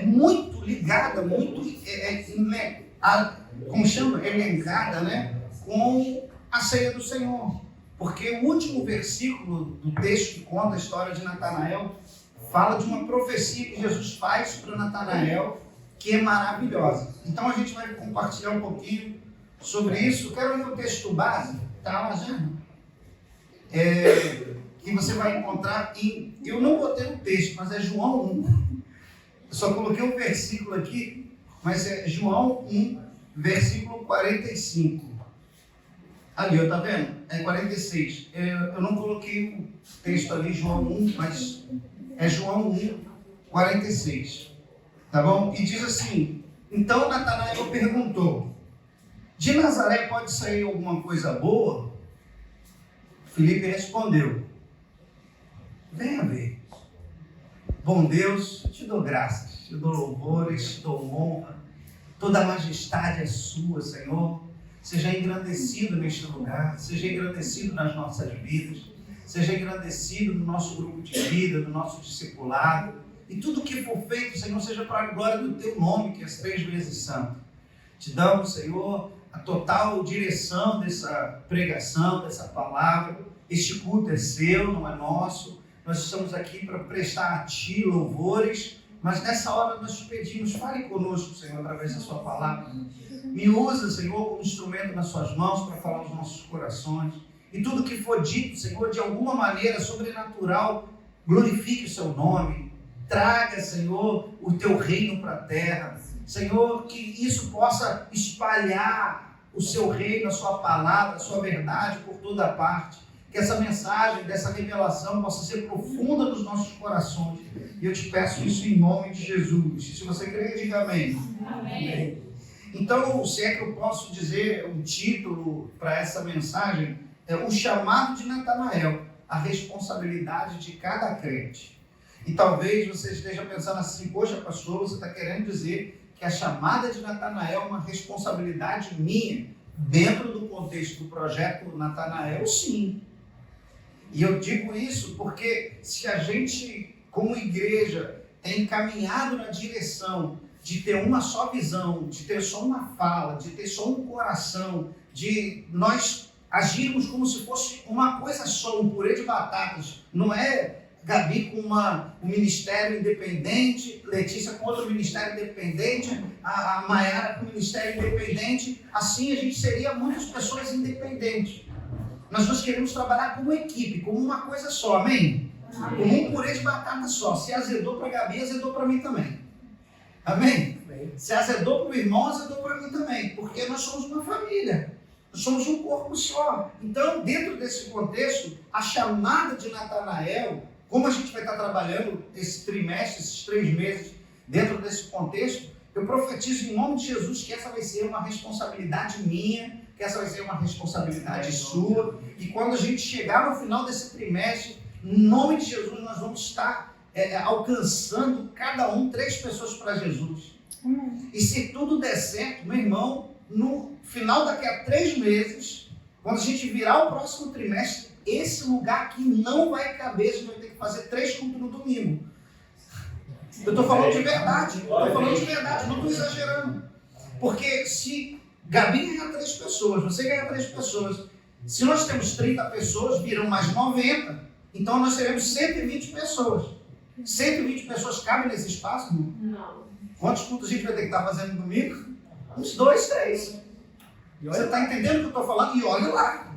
muito ligada, muito como chama? Elencada, né? Com a ceia do Senhor. Porque o último versículo do texto que conta a história de Natanael fala de uma profecia que Jesus faz para Natanael, que é maravilhosa. Então a gente vai compartilhar um pouquinho sobre isso. Quero ler o texto base, está lá já? Que você vai encontrar em... Eu não botei o texto, mas é João 1. Eu só coloquei um versículo aqui, mas é João 1, versículo 45. Ali, tá vendo? É 46. Eu não coloquei o texto ali, João 1, mas é João 1, 46. Tá bom? E diz assim: então Natanael perguntou: de Nazaré pode sair alguma coisa boa? Filipe respondeu: venha ver. Bom Deus, te dou graças, te dou louvores, te dou honra, toda a majestade é sua, Senhor. Seja engrandecido neste lugar, seja engrandecido nas nossas vidas, seja engrandecido no nosso grupo de vida, no nosso discipulado, e tudo que for feito, Senhor, seja para a glória do Teu nome, que és 3 vezes santo. Te damos, Senhor, a total direção dessa pregação, dessa palavra. Este culto é seu, não é nosso. Nós estamos aqui para prestar a Ti louvores, mas nessa hora nós te pedimos, fale conosco, Senhor, através da Sua palavra. Me usa, Senhor, como instrumento nas Suas mãos para falar aos nossos corações. E tudo que for dito, Senhor, de alguma maneira sobrenatural, glorifique o Seu nome. Traga, Senhor, o Teu reino para a terra. Senhor, que isso possa espalhar o Seu reino, a Sua palavra, a Sua verdade por toda parte. Que essa mensagem, dessa revelação possa ser profunda nos nossos corações. E eu te peço isso em nome de Jesus. Se você crê, diga amém. Amém. Então, se é que eu posso dizer um título para essa mensagem, é o chamado de Natanael, a responsabilidade de cada crente. E talvez você esteja pensando assim: poxa, pastor, você está querendo dizer que a chamada de Natanael é uma responsabilidade minha, dentro do contexto do projeto Natanael? Sim. E eu digo isso porque se a gente, como igreja, tem caminhado na direção de ter uma só visão, de ter só uma fala, de ter só um coração, de nós agirmos como se fosse uma coisa só, um purê de batatas. Não é Gabi com um ministério independente, Letícia com outro ministério independente, a Maiara com um ministério independente. Assim a gente seria muitas pessoas independentes. Nós queremos trabalhar como equipe, como uma coisa só, amém? Como um purê de batata só. Se azedou para a Gabi, azedou para mim também. Amém? Se azedou para o irmão, azedou para mim também. Porque nós somos uma família. Nós somos um corpo só. Então, dentro desse contexto, a chamada de Natanael, como a gente vai estar trabalhando esse trimestre, esses 3 meses, dentro desse contexto, eu profetizo em nome de Jesus que essa vai ser uma responsabilidade minha, que essa vai ser uma responsabilidade sua. E quando a gente chegar no final desse trimestre, em nome de Jesus, nós vamos estar alcançando cada um 3 pessoas para Jesus. E se tudo der certo, meu irmão, no final daqui a 3 meses, quando a gente virar o próximo trimestre, esse lugar aqui não vai caber, a gente vai ter que fazer 3 cultos no domingo. Eu estou falando de verdade, não estou exagerando. Porque se Gabi ganhar 3 pessoas, você ganhar 3 pessoas, se nós temos 30 pessoas, viram mais 90, então nós teremos 120 pessoas. 120 pessoas cabem nesse espaço? Não. Quantos cultos a gente vai ter que estar fazendo no domingo? Uns 2, 3. Você está entendendo o que eu estou falando? E olha lá.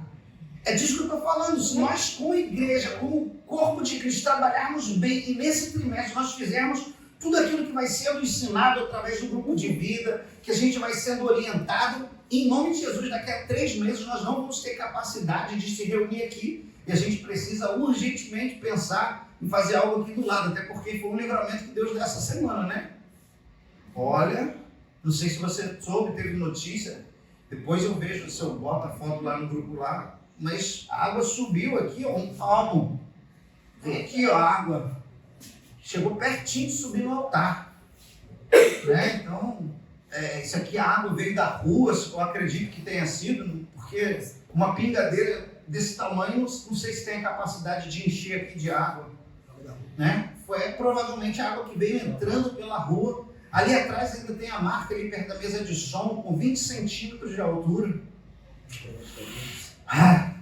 É disso que eu estou falando. Se nós, como igreja, como corpo de Cristo, trabalharmos bem e nesse trimestre nós fizermos tudo aquilo que vai sendo ensinado através do grupo de vida, que a gente vai sendo orientado, em nome de Jesus, daqui a 3 meses nós não vamos ter capacidade de se reunir aqui e a gente precisa urgentemente pensar em fazer algo aqui do lado, até porque foi um livramento que Deus deu essa semana, né? Olha, não sei se você soube, teve notícia, depois eu vejo se eu boto a foto lá no grupo lá, mas a água subiu aqui, ó, um palmo. Vem aqui, ó, a água. Chegou pertinho de subir no altar. Né? Então, isso aqui, a água veio da rua, eu acredito que tenha sido, porque uma pingadeira desse tamanho, não sei se tem a capacidade de encher aqui de água. Né? Foi provavelmente a água que veio entrando pela rua. Ali atrás ainda tem a marca ali perto da mesa de som, com 20 centímetros de altura.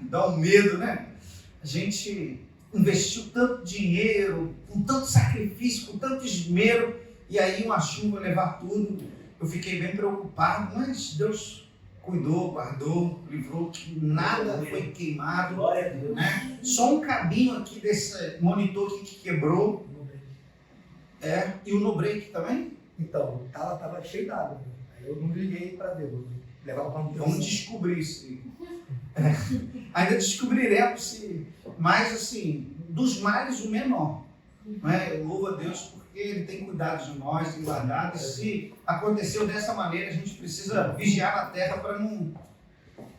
Dá um medo, né? A gente investiu tanto dinheiro, com tanto sacrifício, com tanto esmero, e aí uma chuva levar tudo. Eu fiquei bem preocupado, mas Deus cuidou, guardou, livrou, que nada foi queimado. Glória a Deus. Né? Só um cabinho aqui desse monitor aqui que quebrou. E o no-break também? Então, tava cheio d'água. Aí eu não liguei para ver, vou levar para um. Vamos descobrir isso. Ainda descobriremos se, mas assim, dos males o menor. Né? Louvo a Deus porque Ele tem cuidado de nós, tem guardado. E se aconteceu dessa maneira, a gente precisa vigiar na terra para não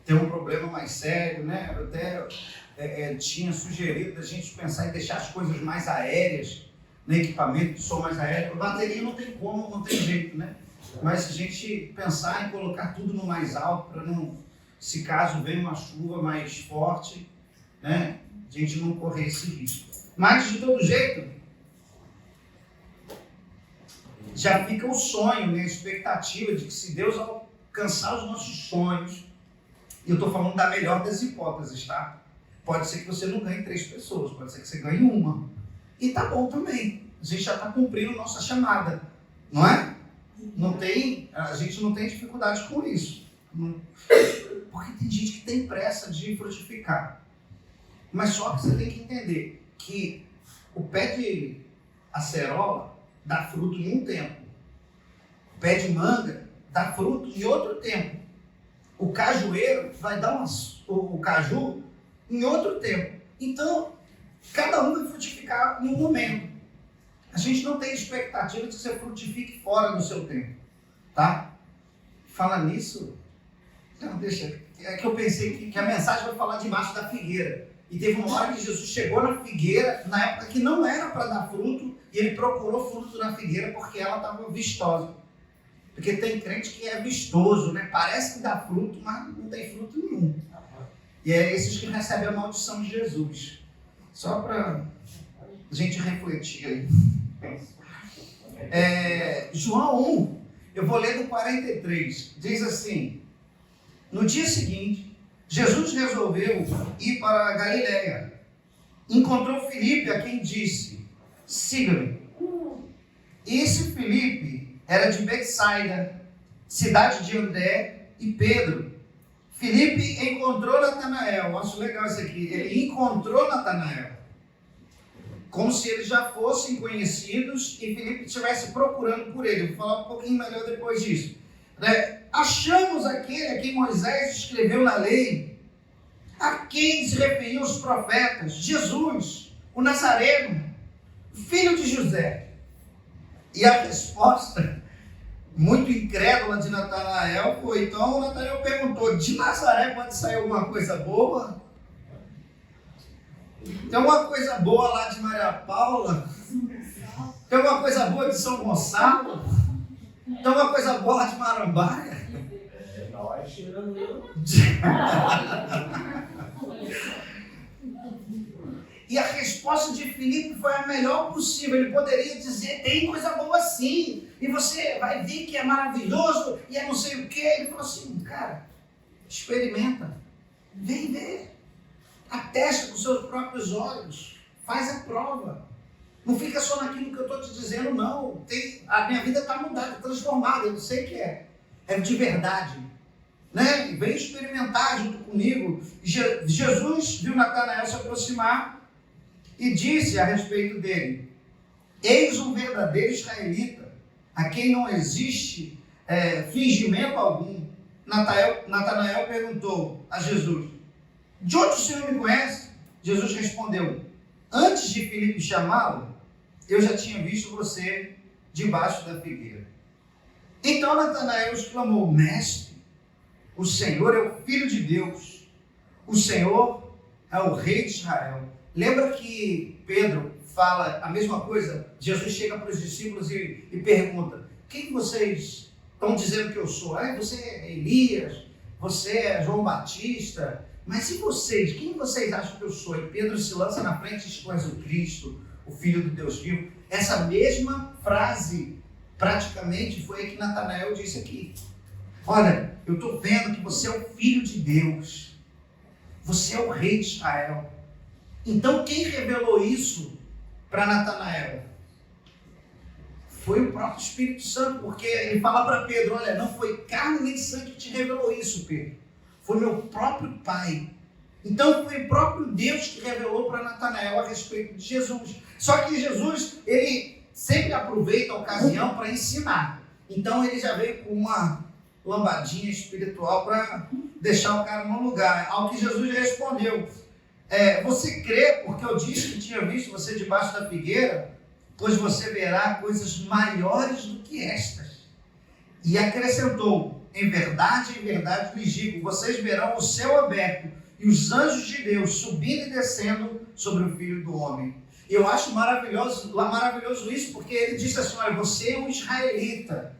ter um problema mais sério. Né? Eu até tinha sugerido a gente pensar em deixar as coisas mais aéreas, no equipamento de som mais aéreo. Bateria não tem como, não tem jeito, né? Mas se a gente pensar em colocar tudo no mais alto, para não, se caso venha uma chuva mais forte, né, a gente não correr esse risco. Mas, de todo jeito, já fica o sonho, né, a expectativa de que se Deus alcançar os nossos sonhos, e eu estou falando da melhor das hipóteses, tá? Pode ser que você não ganhe 3 pessoas, pode ser que você ganhe uma. E tá bom também, a gente já está cumprindo nossa chamada, não é? A gente não tem dificuldade com isso. Porque tem gente que tem pressa de frutificar. Mas só que você tem que entender que o pé de acerola dá fruto em um tempo. O pé de manga dá fruto em outro tempo. O cajueiro vai dar o caju em outro tempo. Então, cada um vai frutificar em um momento. A gente não tem expectativa de que você frutifique fora do seu tempo, tá? Fala nisso, não, deixa, é que eu pensei que a mensagem vai falar debaixo da figueira. E teve uma hora que Jesus chegou na figueira, na época que não era para dar fruto, e ele procurou fruto na figueira porque ela estava vistosa. Porque tem crente que é vistoso, né? Parece que dá fruto, mas não tem fruto nenhum. E é esses que recebem a maldição de Jesus. Só para a gente refletir aí. João 1, eu vou ler do 43, diz assim: no dia seguinte, Jesus resolveu ir para a Galileia. Encontrou Filipe, a quem disse: siga-me. Esse Filipe era de Betsaida, cidade de André e Pedro. Filipe encontrou Natanael. Acho legal isso aqui. Ele encontrou Natanael, como se eles já fossem conhecidos e Filipe estivesse procurando por ele. Vou falar um pouquinho melhor depois disso. Achamos aquele a quem Moisés escreveu na lei, a quem se referiam os profetas, Jesus, o Nazareno, filho de José. E a resposta, muito incrédula de Natanael, foi: então Natanael perguntou, de Nazaré pode sair alguma coisa boa? Tem alguma coisa boa lá de Maria Paula? Tem alguma coisa boa de São Gonçalo? Tem alguma coisa boa lá de Marambaia? E a resposta de Filipe foi a melhor possível. Ele poderia dizer: tem coisa boa sim, e você vai ver que é maravilhoso, e é não sei o que. Ele falou assim: cara, experimenta, vem ver. Atesta com seus próprios olhos, faz a prova. Não fica só naquilo que eu estou te dizendo, não. A minha vida está mudada, transformada, eu sei que é de verdade. Né? Vem experimentar junto comigo. Jesus viu Natanael se aproximar e disse a respeito dele: eis um verdadeiro israelita, a quem não existe fingimento algum. Natanael perguntou a Jesus: de onde o Senhor me conhece? Jesus respondeu: antes de Filipe chamá-lo, eu já tinha visto você debaixo da figueira. Então Natanael exclamou: mestre, o Senhor é o Filho de Deus, o Senhor é o Rei de Israel. Lembra que Pedro fala a mesma coisa? Jesus chega para os discípulos e pergunta: quem vocês estão dizendo que eu sou? Você é Elias? Você é João Batista? Mas e vocês? Quem vocês acham que eu sou? E Pedro se lança na frente e diz: tu és o Cristo, o Filho do Deus vivo. Essa mesma frase, praticamente, foi a que Natanael disse aqui. Olha, eu estou vendo que você é o Filho de Deus. Você é o Rei de Israel. Então, quem revelou isso para Natanael? Foi o próprio Espírito Santo, porque ele fala para Pedro, olha, não foi carne nem sangue que te revelou isso, Pedro. Foi meu próprio Pai. Então foi o próprio Deus que revelou para Natanael a respeito de Jesus. Só que Jesus, ele sempre aproveita a ocasião para ensinar. Então ele já veio com uma lambadinha espiritual para deixar o cara no lugar. Ao que Jesus respondeu, você crê porque eu disse que tinha visto você debaixo da figueira? Pois você verá coisas maiores do que estas. E acrescentou, em verdade lhes digo, vocês verão o céu aberto e os anjos de Deus subindo e descendo sobre o Filho do Homem. E eu acho maravilhoso isso, porque ele disse assim, olha, você é um israelita,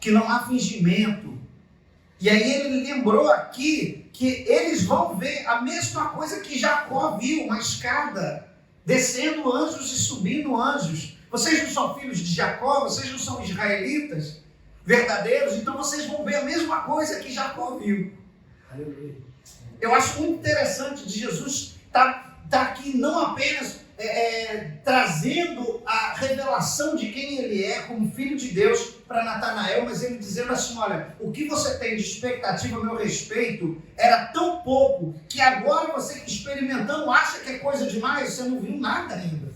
que não há fingimento. E aí ele lembrou aqui que eles vão ver a mesma coisa que Jacó viu, uma escada, descendo anjos e subindo anjos. Vocês não são filhos de Jacó, vocês não são israelitas verdadeiros, então vocês vão ver a mesma coisa que Jacó viu. Aleluia. Eu acho muito interessante de Jesus estar aqui não apenas trazendo a revelação de quem ele é como Filho de Deus para Natanael, mas ele dizendo assim, olha, o que você tem de expectativa a meu respeito era tão pouco que agora você experimentando acha que é coisa demais, você não viu nada ainda.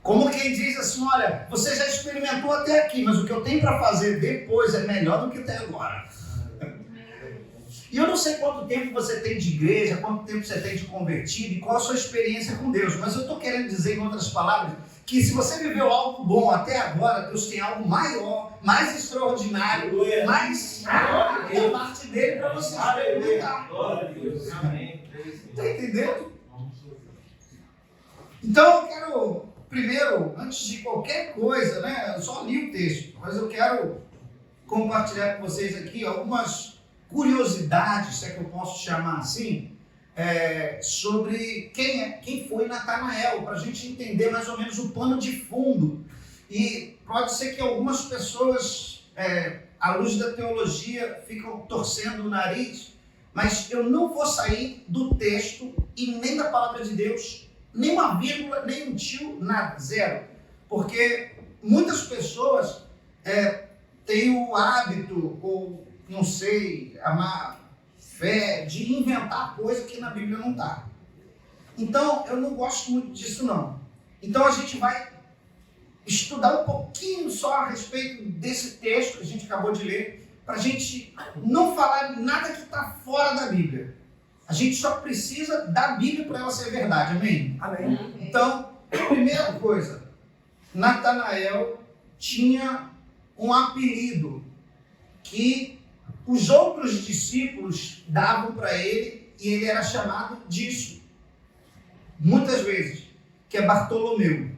Como quem diz assim, olha, você já experimentou até aqui, mas o que eu tenho para fazer depois é melhor do que até agora. E eu não sei quanto tempo você tem de igreja, quanto tempo você tem de convertido e qual a sua experiência com Deus, mas eu estou querendo dizer, em outras palavras, que se você viveu algo bom até agora, Deus tem algo maior, mais extraordinário, mais da parte dele para você experimentar. Está entendendo? Então eu quero, primeiro, antes de qualquer coisa, né, eu só li o texto, mas eu quero compartilhar com vocês aqui algumas curiosidades, se é que eu posso chamar assim, sobre quem foi Natanael, para a gente entender mais ou menos o pano de fundo. E pode ser que algumas pessoas, à luz da teologia, ficam torcendo o nariz, mas eu não vou sair do texto e nem da palavra de Deus, nem uma vírgula, nem um tio, nada, zero. Porque muitas pessoas têm o hábito, ou não sei, a má fé de inventar coisa que na Bíblia não está. Então, eu não gosto muito disso, não. Então, a gente vai estudar um pouquinho só a respeito desse texto que a gente acabou de ler, para a gente não falar nada que está fora da Bíblia. A gente só precisa da Bíblia para ela ser verdade, amém? Amém. Então, primeira coisa, Natanael tinha um apelido que os outros discípulos davam para ele e ele era chamado disso, muitas vezes, que é Bartolomeu.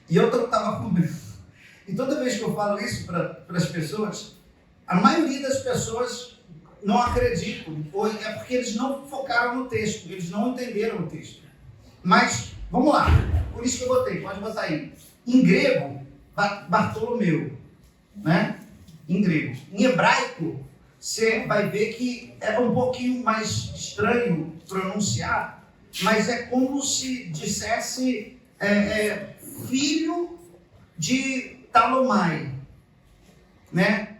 E eu estava com medo. E toda vez que eu falo isso para as pessoas, a maioria das pessoas não acreditam, ou é porque eles não focaram no texto, eles não entenderam o texto. Mas, vamos lá, por isso que eu botei, pode botar aí. Em grego, Bartolomeu, né? Em grego. Em hebraico, você vai ver que é um pouquinho mais estranho pronunciar, mas é como se dissesse filho de Talomai, né?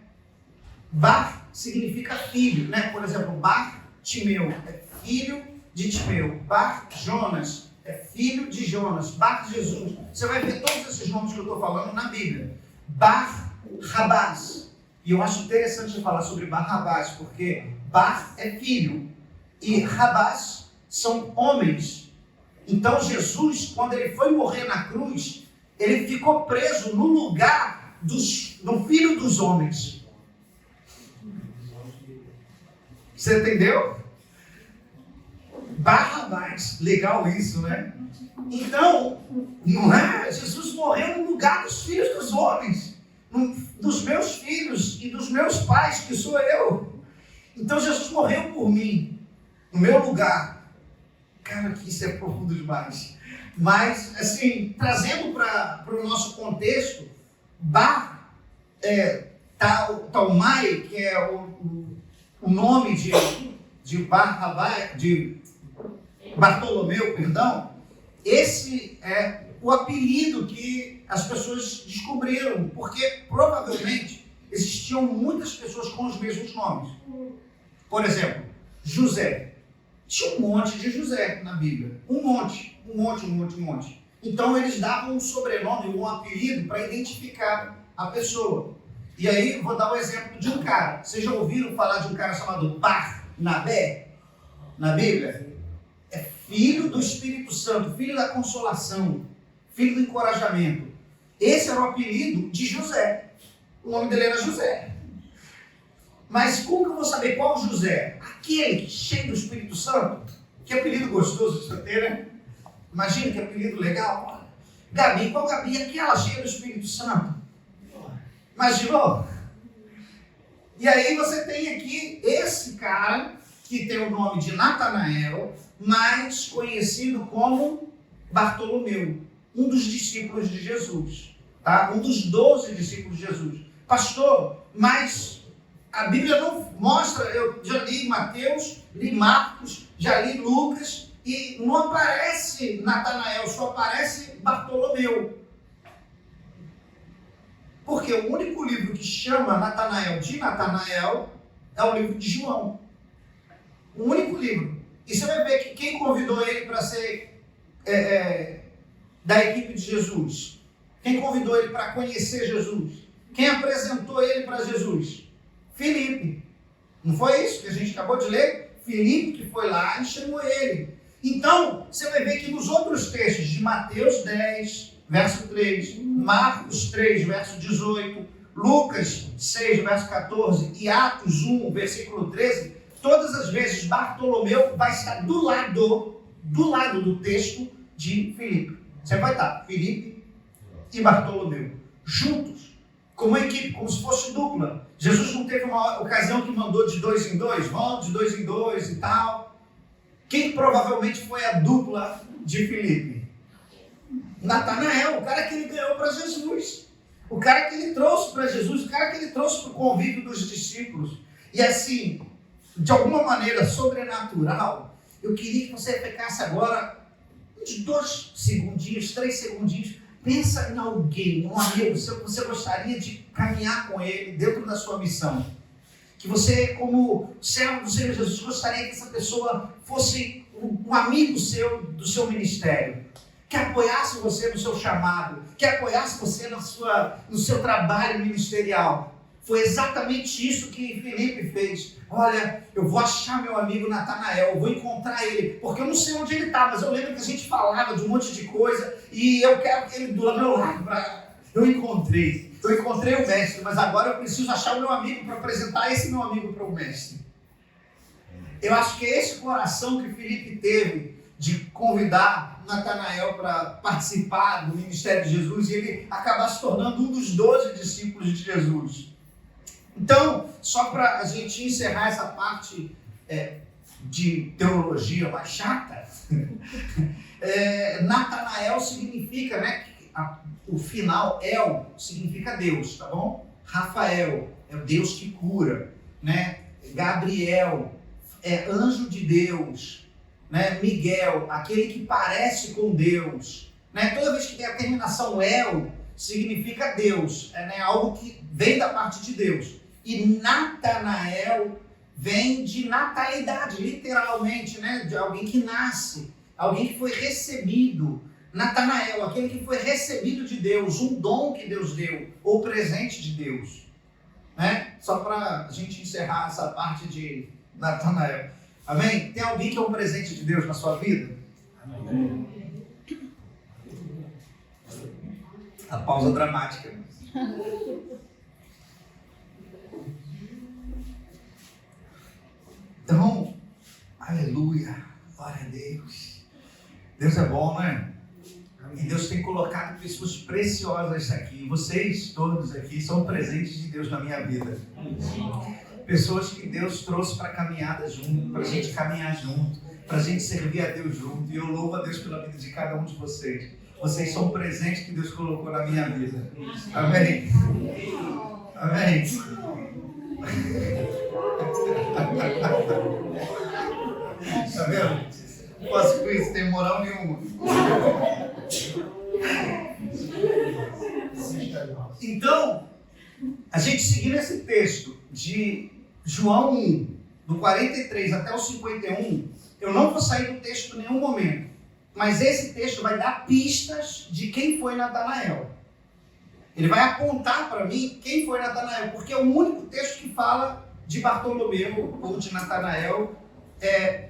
Bar significa filho, né? Por exemplo, Bar-Timeu é filho de Timeu. Bar-Jonas é filho de Jonas. Bar-Jesus. Você vai ver todos esses nomes que eu estou falando na Bíblia. Bar-Rabás. E eu acho interessante falar sobre Barrabás, porque Bar é filho e Rabás são homens. Então Jesus, quando ele foi morrer na cruz, ele ficou preso no lugar do filho dos homens. Você entendeu? Barrabás, legal isso, né? Então, não é? Jesus morreu no lugar dos filhos dos homens. Dos meus filhos e dos meus pais, que sou eu. Então Jesus morreu por mim, no meu lugar. Cara, que isso é profundo demais. Mas, assim, trazendo para o nosso contexto, Talmai, que é o nome de Bartolomeu, perdão, esse é o apelido que as pessoas descobriram, porque provavelmente existiam muitas pessoas com os mesmos nomes. Por exemplo, José. Tinha um monte de José na Bíblia. Um monte. Então eles davam um sobrenome, um apelido para identificar a pessoa. E aí, vou dar o exemplo de um cara. Vocês já ouviram falar de um cara chamado Barnabé na Bíblia? É filho do Espírito Santo, filho da consolação, filho do encorajamento. Esse era o apelido de José. O nome dele era José. Mas como que eu vou saber qual José? Aquele cheio do Espírito Santo? Que apelido gostoso de você ter, né? Imagina que apelido legal. Gabi, qual Gabi? Aquela cheia do Espírito Santo. Imaginou? E aí você tem aqui esse cara que tem o nome de Natanael, mais conhecido como Bartolomeu, um dos discípulos de Jesus, tá? Um dos 12 discípulos de Jesus. Pastor, mas a Bíblia não mostra, eu já li Mateus, li Marcos, já li Lucas, e não aparece Natanael, só aparece Bartolomeu. Porque o único livro que chama Natanael de Natanael é o livro de João. O único livro. E você vai ver que quem convidou ele para ser da equipe de Jesus? Quem convidou ele para conhecer Jesus? Quem apresentou ele para Jesus? Filipe. Não foi isso que a gente acabou de ler? Filipe que foi lá e chamou ele. Então, você vai ver que nos outros textos de Mateus 10, verso 3, Marcos 3, verso 18, Lucas 6, verso 14 e Atos 1, versículo 13, todas as vezes Bartolomeu vai estar do lado do texto de Filipe. Você vai estar Filipe e Bartolomeu juntos, como equipe, como se fosse dupla. Jesus não teve uma ocasião que mandou de 2 em 2, vão de 2 em 2 e tal. Quem provavelmente foi a dupla de Filipe? Natanael, o cara que ele ganhou para Jesus, o cara que ele trouxe para Jesus, o cara que ele trouxe para o convívio dos discípulos. E assim, de alguma maneira sobrenatural, eu queria que você ficasse agora uns 2 segundinhos, 3 segundinhos, pensa em alguém, um amigo seu que você gostaria de caminhar com ele dentro da sua missão. Que você, como servo do Senhor Jesus, gostaria que essa pessoa fosse um amigo seu, do seu ministério. Que apoiasse você no seu chamado, que apoiasse você no seu trabalho ministerial. Foi exatamente isso que Filipe fez. Olha, eu vou achar meu amigo Natanael, eu vou encontrar ele, porque eu não sei onde ele está, mas eu lembro que a gente falava de um monte de coisa, e eu quero que ele do meu lado. Eu encontrei o mestre, mas agora eu preciso achar o meu amigo para apresentar esse meu amigo para o mestre. Eu acho que é esse coração que Filipe teve de convidar Natanael para participar do ministério de Jesus e ele acabar se tornando um dos 12 discípulos de Jesus. Então, só para a gente encerrar essa parte de teologia mais chata, Natanael significa, né, o final, El, significa Deus, tá bom? Rafael é o Deus que cura, né? Gabriel é anjo de Deus, né? Miguel, aquele que parece com Deus, né? Toda vez que tem a terminação El, significa Deus, né? Algo que vem da parte de Deus. E Natanael vem de natalidade, literalmente, né? De alguém que nasce, alguém que foi recebido. Natanael, aquele que foi recebido de Deus, um dom que Deus deu, ou presente de Deus, né? Só para a gente encerrar essa parte de Natanael. Amém? Tem alguém que é um presente de Deus na sua vida? Amém. A pausa dramática. Então, aleluia, glória a Deus. Deus é bom, né? E Deus tem colocado pessoas preciosas aqui. Vocês todos aqui são presentes de Deus na minha vida. Pessoas que Deus trouxe para caminhada junto, para a gente caminhar junto. para a gente servir a Deus junto. E eu louvo a Deus pela vida de cada um de vocês. Vocês são um presente que Deus colocou na minha vida. Amém? Amém? Tá vendo? Não posso com isso, tem moral nenhuma. Então, a gente seguindo esse texto de João 1, do 43 até o 51, eu não vou sair do texto em nenhum momento, mas esse texto vai dar pistas de quem foi Natanael. Ele vai apontar para mim quem foi Natanael, porque é o único texto que fala de Bartolomeu ou de Natanael,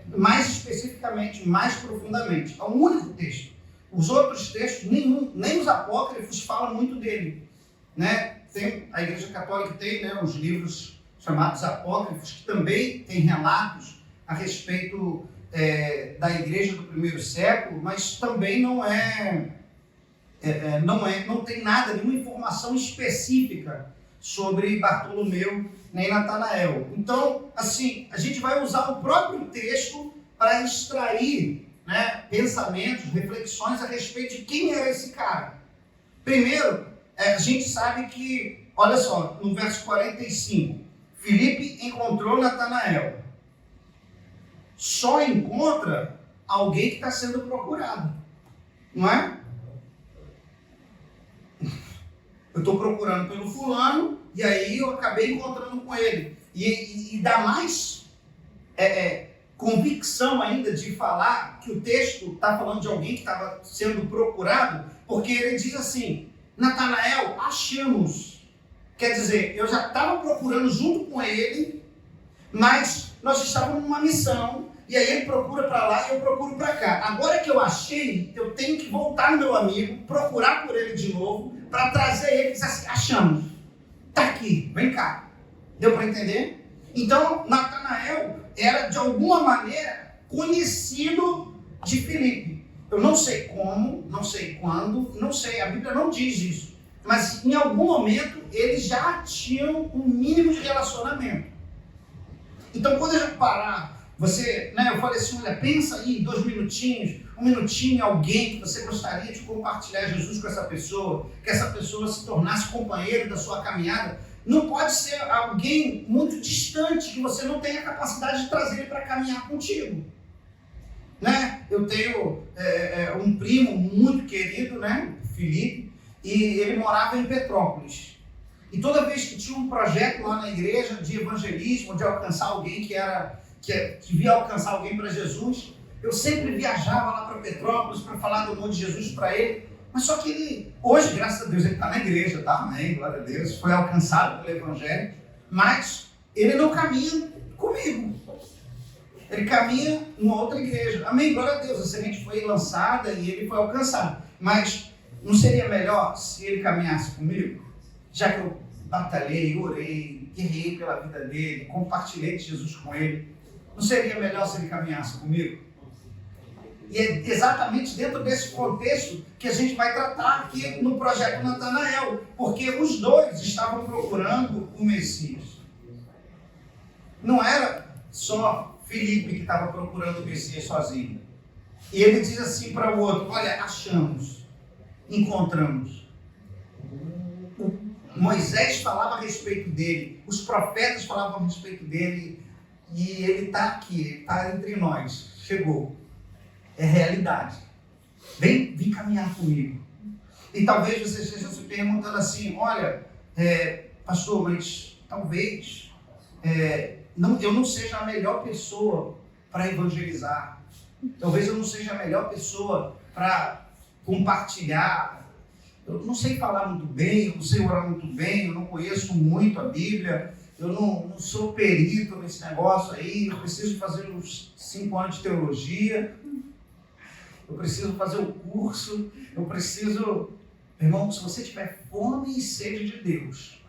mais especificamente, mais profundamente. É o único texto. Os outros textos, nem os apócrifos falam muito dele. Né? A Igreja Católica tem, né, os livros chamados apócrifos, que também têm relatos a respeito da Igreja do primeiro século, mas também não tem nada, nenhuma informação específica sobre Bartolomeu nem Natanael. Então, assim, a gente vai usar o próprio texto para extrair, né, pensamentos, reflexões a respeito de quem era esse cara. Primeiro, a gente sabe que, olha só, no verso 45, Filipe encontrou Natanael. Só encontra alguém que está sendo procurado, não é? Eu estou procurando pelo fulano e aí eu acabei encontrando com ele. E dá mais convicção ainda de falar que o texto está falando de alguém que estava sendo procurado, porque ele diz assim: Natanael, achamos. Quer dizer, eu já estava procurando junto com ele, mas nós estávamos numa missão, e aí ele procura para lá e eu procuro para cá. Agora que eu achei, eu tenho que voltar no meu amigo, procurar por ele de novo, para trazer ele e dizer assim: achamos, está aqui, vem cá. Deu para entender? Então, Natanael era de alguma maneira conhecido de Filipe. Eu não sei como, não sei quando, não sei, a Bíblia não diz isso. Mas em algum momento eles já tinham um mínimo de relacionamento. Então quando a gente parar, eu falei assim: olha, pensa aí 2 minutinhos, 1 minutinho, alguém que você gostaria de compartilhar Jesus com essa pessoa, que essa pessoa se tornasse companheiro da sua caminhada. Não pode ser alguém muito distante, que você não tenha a capacidade de trazer ele para caminhar contigo. Né? Eu tenho um primo muito querido, né, Felipe, e ele morava em Petrópolis. E toda vez que tinha um projeto lá na igreja de evangelismo, de alcançar alguém que via alcançar alguém para Jesus, eu sempre viajava lá para Petrópolis para falar do amor de Jesus para ele. Mas só que ele, hoje, graças a Deus, ele está na igreja, tá? Amém, glória a Deus, foi alcançado pelo evangelho, mas ele não caminha comigo. Ele caminha em uma outra igreja. Amém, glória a Deus, a semente foi lançada e ele foi alcançado. Mas não seria melhor se ele caminhasse comigo? Já que eu batalhei, orei, guerrei pela vida dele, compartilhei de Jesus com ele, não seria melhor se ele caminhasse comigo? E é exatamente dentro desse contexto que a gente vai tratar aqui no projeto Natanael, porque os dois estavam procurando o Messias. Não era só Filipe que estava procurando o Messias sozinho. E ele diz assim para o outro: olha, achamos, encontramos. Moisés falava a respeito dele, os profetas falavam a respeito dele, e ele está aqui, ele está entre nós, chegou. É realidade. Vem caminhar comigo. E talvez você esteja se perguntando assim: olha, pastor, mas talvez eu não seja a melhor pessoa para evangelizar. Talvez eu não seja a melhor pessoa para compartilhar. Eu não sei falar muito bem, eu não sei orar muito bem, eu não conheço muito a Bíblia, eu não sou perito nesse negócio aí, eu preciso fazer uns 5 anos de teologia, eu preciso fazer o curso, eu preciso... Irmão, se você tiver fome e sede de Deus,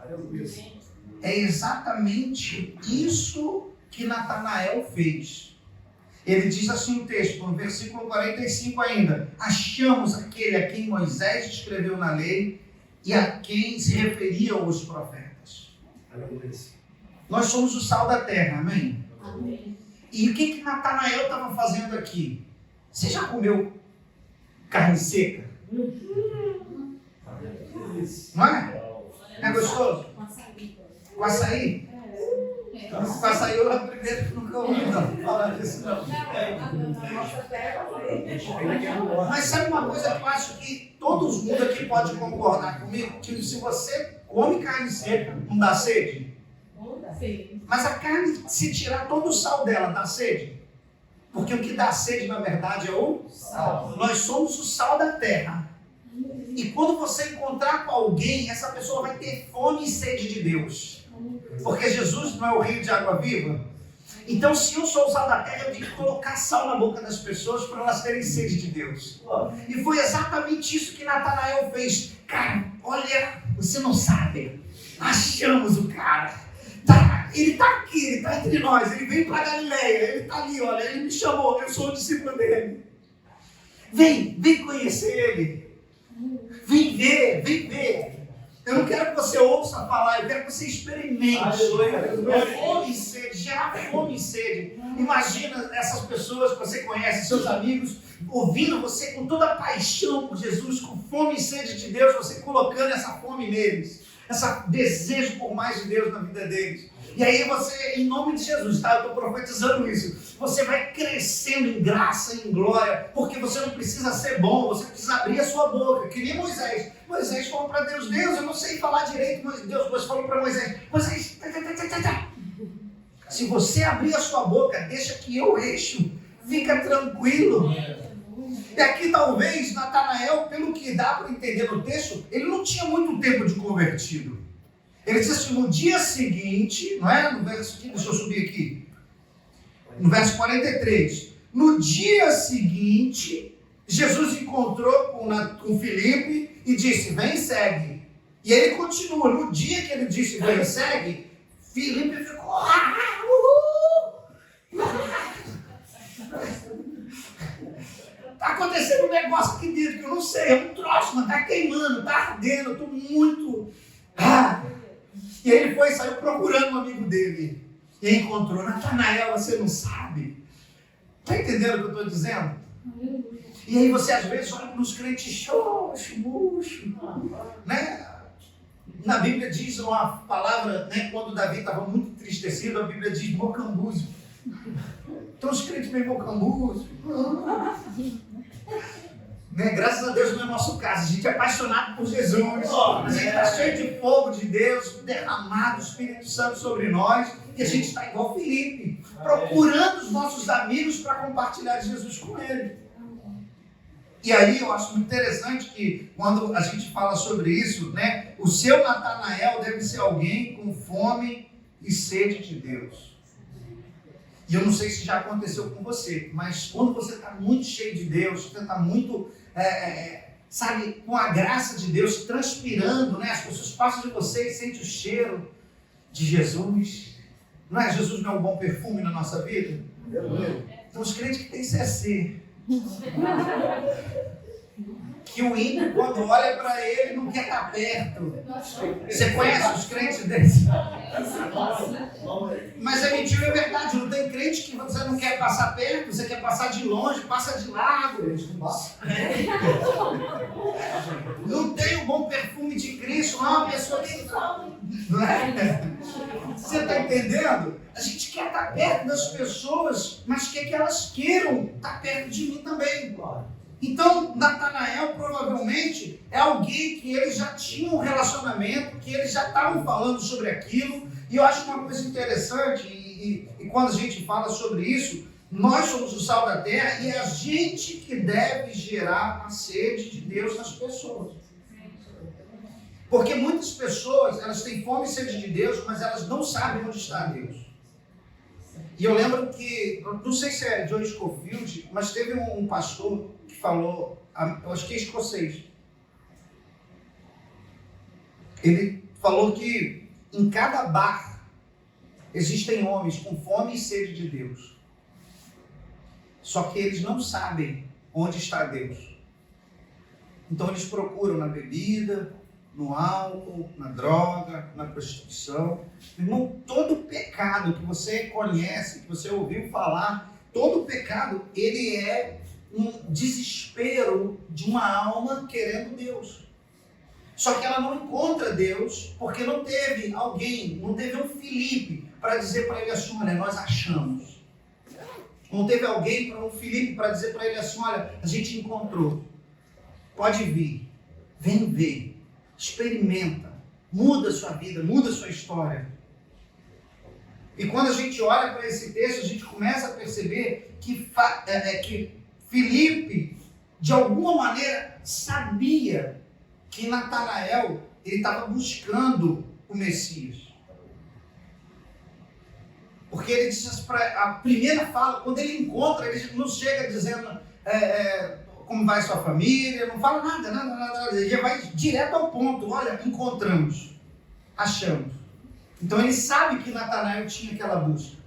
é exatamente isso que Natanael fez. Ele diz assim no texto, no versículo 45 ainda: achamos aquele a quem Moisés escreveu na lei e a quem se referiam os profetas. Nós somos o sal da terra, amém? Amém. E o que Natanael estava fazendo aqui? Você já comeu carne seca? Não é? É gostoso? Com açaí? Com açaí eu primeiro que nunca ouvi não falar disso não. Mas sabe uma coisa que eu acho que todo mundo aqui pode concordar comigo? Que se você come carne seca, não dá sede? Sim. Mas a carne, se tirar todo o sal dela, dá sede? Porque o que dá sede, na verdade, é o sal. Nós somos o sal da terra. E quando você encontrar com alguém, essa pessoa vai ter fome e sede de Deus. Porque Jesus não é o rio de água viva? Então, se eu sou o sal da terra, eu tenho que colocar sal na boca das pessoas para elas terem sede de Deus. E foi exatamente isso que Natanael fez. Cara, olha, você não sabe. Achamos o cara. Ele está aqui, ele está entre nós. Ele veio para Galileia. Ele está ali, olha. Ele me chamou, eu sou o discípulo dele. Vem conhecer ele. Vem ver. Eu não quero que você ouça falar, eu quero que você experimente. Fome e sede, gerar fome e sede. Imagina essas pessoas que você conhece, seus amigos, ouvindo você com toda a paixão por Jesus, com fome e sede de Deus, você colocando essa fome neles, esse desejo por mais de Deus na vida deles. E aí você, em nome de Jesus, tá? Eu estou profetizando isso. Você vai crescendo em graça e em glória, porque você não precisa ser bom, você precisa abrir a sua boca, que nem Moisés. Moisés falou para Deus, eu não sei falar direito, mas Deus falou para Moisés, se você abrir a sua boca, deixa que eu encho, fica tranquilo. E aqui talvez Natanael, pelo que dá para entender no texto, ele não tinha muito tempo de convertido. Ele diz assim, no dia seguinte, não é? No verso aqui, deixa eu subir aqui. No verso 43. No dia seguinte, Jesus encontrou com Filipe e disse, vem e segue. E ele continua. No dia que ele disse, vem e segue, Filipe ficou, Está acontecendo um negócio aqui dentro que eu não sei, é um troço, mas está queimando, está ardendo, eu estou muito... E ele foi e saiu procurando um amigo dele. E encontrou, Natanael, você não sabe. Está entendendo o que eu estou dizendo? E aí você às vezes olha para os crentes xoxo, murcho, né? Na Bíblia diz uma palavra, né? Quando Davi estava muito entristecido, a Bíblia diz mocambúzio. Então os crentes meio mocambúzio. Né? Graças a Deus não é o nosso caso, a gente é apaixonado por Jesus, a gente está cheio de fogo de Deus, derramado o Espírito Santo sobre nós, e a gente está igual Filipe, procurando os nossos amigos para compartilhar Jesus com ele. E aí eu acho muito interessante que quando a gente fala sobre isso, né, o seu Natanael deve ser alguém com fome e sede de Deus. E eu não sei se já aconteceu com você, mas quando você está muito cheio de Deus, você está muito, sabe, com a graça de Deus transpirando, né? As pessoas passam de você e sentem o cheiro de Jesus. Não é? Jesus não é um bom perfume na nossa vida? Então os crentes que têm CC, que o ímpio, quando olha para ele, não quer estar perto. Você conhece os crentes desses? Mas é mentira, é verdade. Não tem crente que você não quer passar perto, você quer passar de longe, passa de lado. Não tem o bom perfume de Cristo, não é uma pessoa que... Não é? Você está entendendo? A gente quer estar perto das pessoas, mas quer que elas queiram estar perto de mim também. Então, Natanael provavelmente é alguém que eles já tinham um relacionamento, que eles já estavam falando sobre aquilo. E eu acho uma coisa interessante, e quando a gente fala sobre isso, nós somos o sal da terra e é a gente que deve gerar a sede de Deus nas pessoas. Porque muitas pessoas, elas têm fome e sede de Deus, mas elas não sabem onde está Deus. E eu lembro que, não sei se é John Scofield, mas teve um pastor que falou, eu acho que é escocês. Ele falou que em cada bar existem homens com fome e sede de Deus. Só que eles não sabem onde está Deus. Então eles procuram na bebida, no álcool, na droga, na prostituição. Irmão, todo pecado que você conhece, que você ouviu falar, todo pecado, ele é um desespero de uma alma querendo Deus. Só que ela não encontra Deus porque não teve alguém, não teve um Filipe para dizer para ele assim, olha, nós achamos. Não teve alguém, um Filipe, para dizer para ele assim, olha, a gente encontrou. Pode vir, vem ver, experimenta, muda a sua vida, muda a sua história. E quando a gente olha para esse texto, a gente começa a perceber que Filipe, de alguma maneira, sabia que Natanael ele estava buscando o Messias. Porque ele diz a primeira fala, quando ele encontra, ele não chega dizendo como vai sua família, não fala nada, ele já vai direto ao ponto, olha, encontramos, achamos. Então ele sabe que Natanael tinha aquela busca.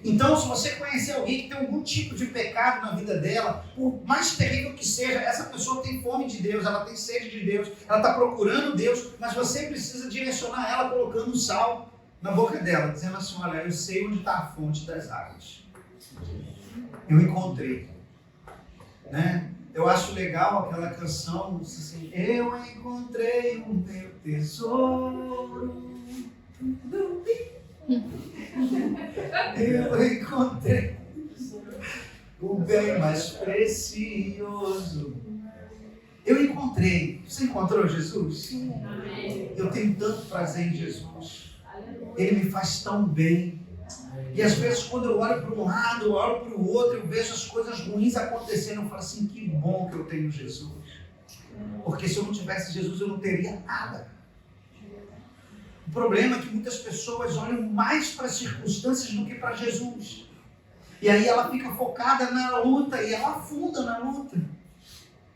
Então, se você conhecer alguém que tem algum tipo de pecado na vida dela, por mais terrível que seja, essa pessoa tem fome de Deus, ela tem sede de Deus, ela está procurando Deus, mas você precisa direcionar ela colocando sal na boca dela, dizendo assim, olha, eu sei onde está a fonte das águas. Eu encontrei. Né? Eu acho legal aquela canção, assim, eu encontrei o meu tesouro. Eu encontrei o bem mais precioso. Eu encontrei. Você encontrou Jesus? Eu tenho tanto prazer em Jesus. Ele me faz tão bem. E às vezes quando eu olho para um lado, eu olho para o outro, eu vejo as coisas ruins acontecendo, eu falo assim, que bom que eu tenho Jesus. Porque se eu não tivesse Jesus, eu não teria nada. O problema é que muitas pessoas olham mais para as circunstâncias do que para Jesus. E aí ela fica focada na luta e ela afunda na luta.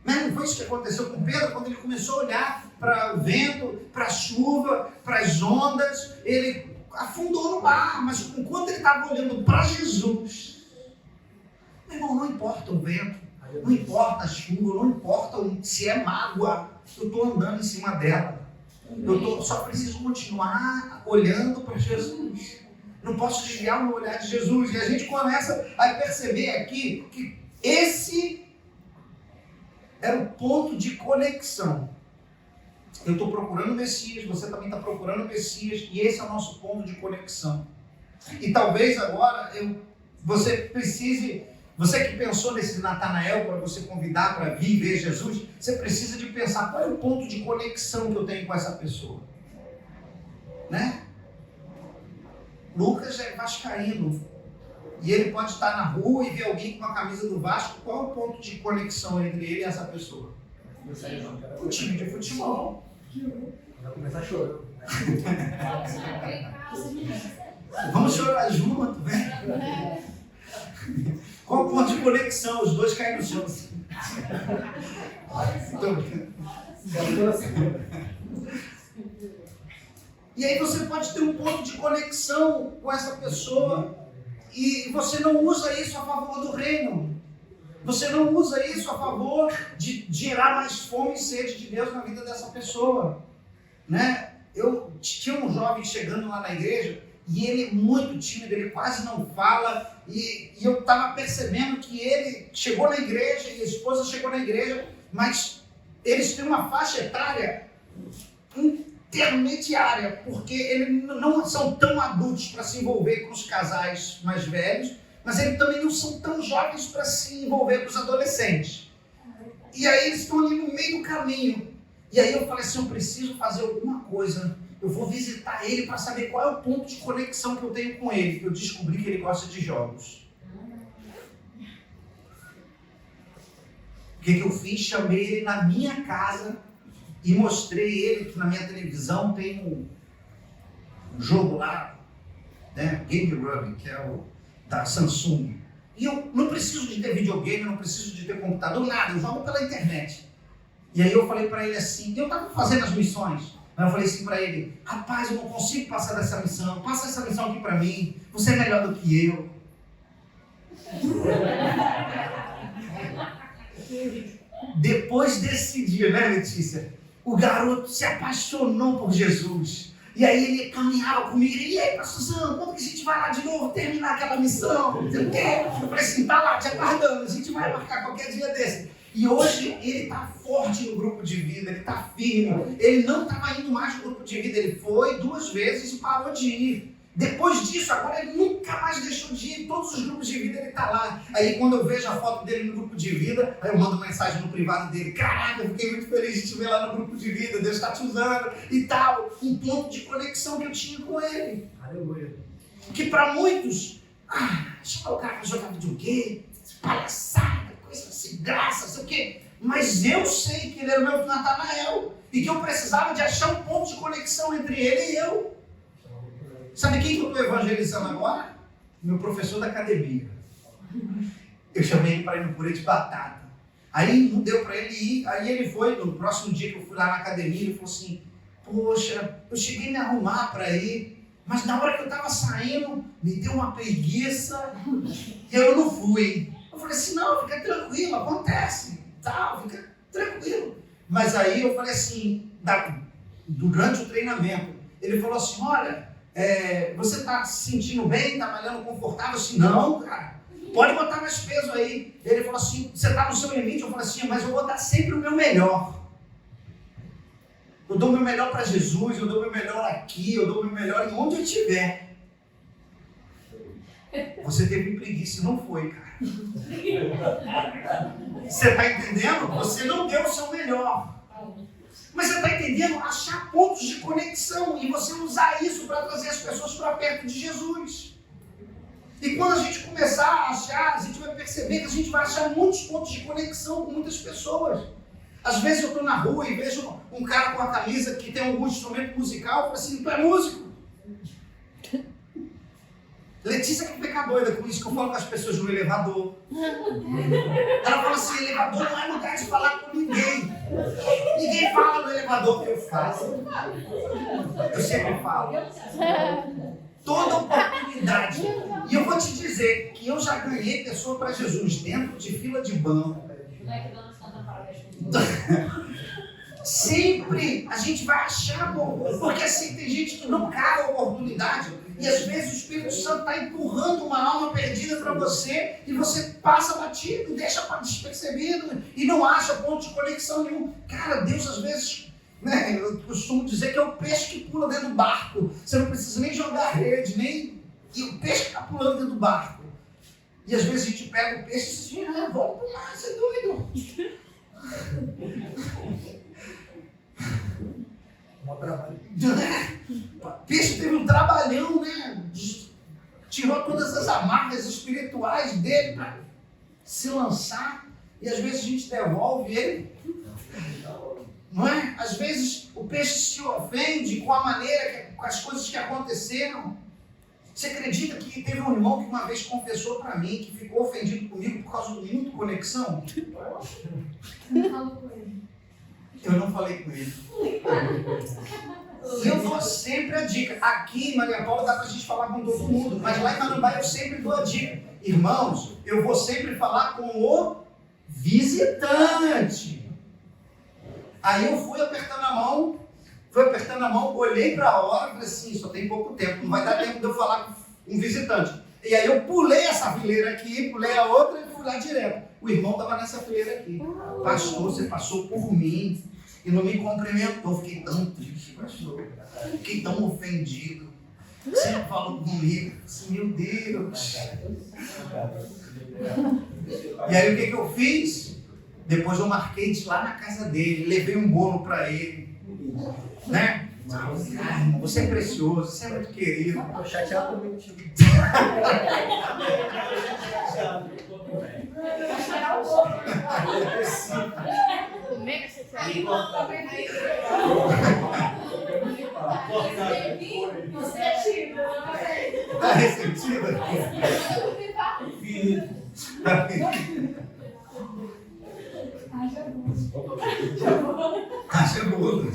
Não foi isso que aconteceu com Pedro, quando ele começou a olhar para o vento, para a chuva, para as ondas, ele afundou no mar, mas enquanto ele estava olhando para Jesus, meu irmão, não importa o vento, não importa a chuva, não importa se é mágoa, eu estou andando em cima dela. Só preciso continuar olhando para Jesus. Não posso desviar o meu olhar de Jesus. E a gente começa a perceber aqui que esse era o ponto de conexão. Eu estou procurando o Messias, você também está procurando o Messias, e esse é o nosso ponto de conexão. E talvez agora você precise, você que pensou nesse Natanael para você convidar para vir ver Jesus, você precisa de pensar qual é o ponto de conexão que eu tenho com essa pessoa. Né? Lucas é vascaíno, e ele pode estar na rua e ver alguém com a camisa do Vasco. Qual é o ponto de conexão entre ele e essa pessoa? O time de futebol. Vai começar chorando. Vamos chorar junto, velho. Qual o ponto de conexão? Os dois caem no chão. E aí você pode ter um ponto de conexão com essa pessoa e você não usa isso a favor do reino. Você não usa isso a favor de gerar mais fome e sede de Deus na vida dessa pessoa. Né? Eu tinha um jovem chegando lá na igreja e ele é muito tímido, ele quase não fala. E eu estava percebendo que ele chegou na igreja e a esposa chegou na igreja, mas eles têm uma faixa etária intermediária, porque eles não são tão adultos para se envolver com os casais mais velhos, mas eles também não são tão jovens para se envolver com os adolescentes. E aí eles estão ali no meio do caminho. E aí eu falei assim, eu preciso fazer alguma coisa. Eu vou visitar ele para saber qual é o ponto de conexão que eu tenho com ele. Eu descobri que ele gosta de jogos. O que eu fiz? Chamei ele na minha casa e mostrei ele que na minha televisão tem um jogo lá, né? Game Rubbing, que é o da Samsung. E eu não preciso de ter videogame, não preciso de ter computador, nada, eu jogo pela internet. E aí eu falei para ele assim, eu estava fazendo as missões, mas eu falei assim para ele, rapaz, eu não consigo passar dessa missão, passa essa missão aqui para mim, você é melhor do que eu. Depois desse dia, né, Letícia? o garoto se apaixonou por Jesus. E aí ele caminhava comigo, e aí, pastorzão, quando que a gente vai lá de novo terminar aquela missão? Não sei o quê. Eu falei assim, tá lá, te aguardando, a gente vai marcar qualquer dia desse. E hoje ele está forte no grupo de vida, ele está firme. Ele não estava indo mais no grupo de vida, ele foi 2 vezes e parou de ir. Depois disso, agora ele nunca mais deixou de ir, todos os grupos de vida ele está lá. Aí quando eu vejo a foto dele no grupo de vida, aí eu mando mensagem no privado dele, caraca, eu fiquei muito feliz de te ver lá no grupo de vida, Deus está te usando e tal. Um ponto de conexão que eu tinha com ele. Aleluia. Que para muitos, chamar o cara para jogar videogame, palhaçada, coisa sem graça, sei o quê. Mas eu sei que ele era o meu Natanael e que eu precisava de achar um ponto de conexão entre ele e eu. Sabe quem que eu estou evangelizando agora? Meu professor da academia. Eu chamei ele para ir no purê de batata. Aí não deu para ele ir. Aí ele foi, no próximo dia que eu fui lá na academia, ele falou assim, poxa, eu cheguei a me arrumar para ir, mas na hora que eu estava saindo, me deu uma preguiça e eu não fui. Eu falei assim, não, fica tranquilo, acontece, tal, fica tranquilo. Mas aí eu falei assim, durante o treinamento, ele falou assim, olha, você está se sentindo bem, está malhando confortável? Assim, não, cara, pode botar mais peso aí. Ele falou assim, você está no seu limite? Eu falei assim, mas eu vou dar sempre o meu melhor. Eu dou o meu melhor para Jesus, eu dou o meu melhor aqui, eu dou o meu melhor em onde eu estiver. Você teve preguiça e não foi, cara. Você está entendendo? Você não deu o seu melhor. Mas você está entendendo? Achar pontos de conexão e você usar isso para trazer as pessoas para perto de Jesus. E quando a gente começar a achar, a gente vai perceber que a gente vai achar muitos pontos de conexão com muitas pessoas. Às vezes eu estou na rua e vejo um cara com a camisa que tem algum instrumento musical, eu falo assim, tu é músico? Letícia que fica doida com isso, que eu falo com as pessoas no elevador. Ela fala assim, elevador não é lugar de falar com ninguém. Ninguém fala no elevador que eu faço. Eu sempre falo. Toda oportunidade. E eu vou te dizer que eu já ganhei pessoa para Jesus dentro de fila de banco. Sempre a gente vai achar, porque assim tem gente que não caga a oportunidade e às vezes o Espírito Santo está empurrando uma alma perdida para você e você passa batido, deixa despercebido e não acha ponto de conexão nenhum. Cara, Deus às vezes, né, eu costumo dizer que é o peixe que pula dentro do barco. Você não precisa nem jogar a rede, e o peixe está pulando dentro do barco. E às vezes a gente pega o peixe e diz assim, volta pro mar, você é doido. O peixe teve um trabalhão, né? Tirou todas as amarras espirituais dele para se lançar e às vezes a gente devolve ele, não é? Às vezes o peixe se ofende com a maneira, com as coisas que aconteceram. Você acredita que teve um irmão que uma vez confessou para mim que ficou ofendido comigo por causa do minuto conexão? Eu não falei com ele. Eu dou sempre a dica. Aqui em Maria Paula dá pra gente falar com todo mundo, mas lá em Marambá eu sempre dou a dica. Irmãos, eu vou sempre falar com o visitante. Aí eu fui apertando a mão, olhei para a hora e falei assim, só tem pouco tempo, não vai dar tempo de eu falar com um visitante. E aí eu pulei essa fileira aqui, pulei a outra e fui lá direto. O irmão estava nessa fileira aqui. Pastor, você passou por mim e não me cumprimentou. Fiquei tão triste, pastor. Fiquei tão ofendido. Você não falou comigo. Assim, meu Deus. E aí o que eu fiz? Depois eu marquei de lá na casa dele, levei um bolo para ele. Né? Irmão, você é precioso, você é muito querido. Estou chateado comigo. Está ressentida? Haja bolo.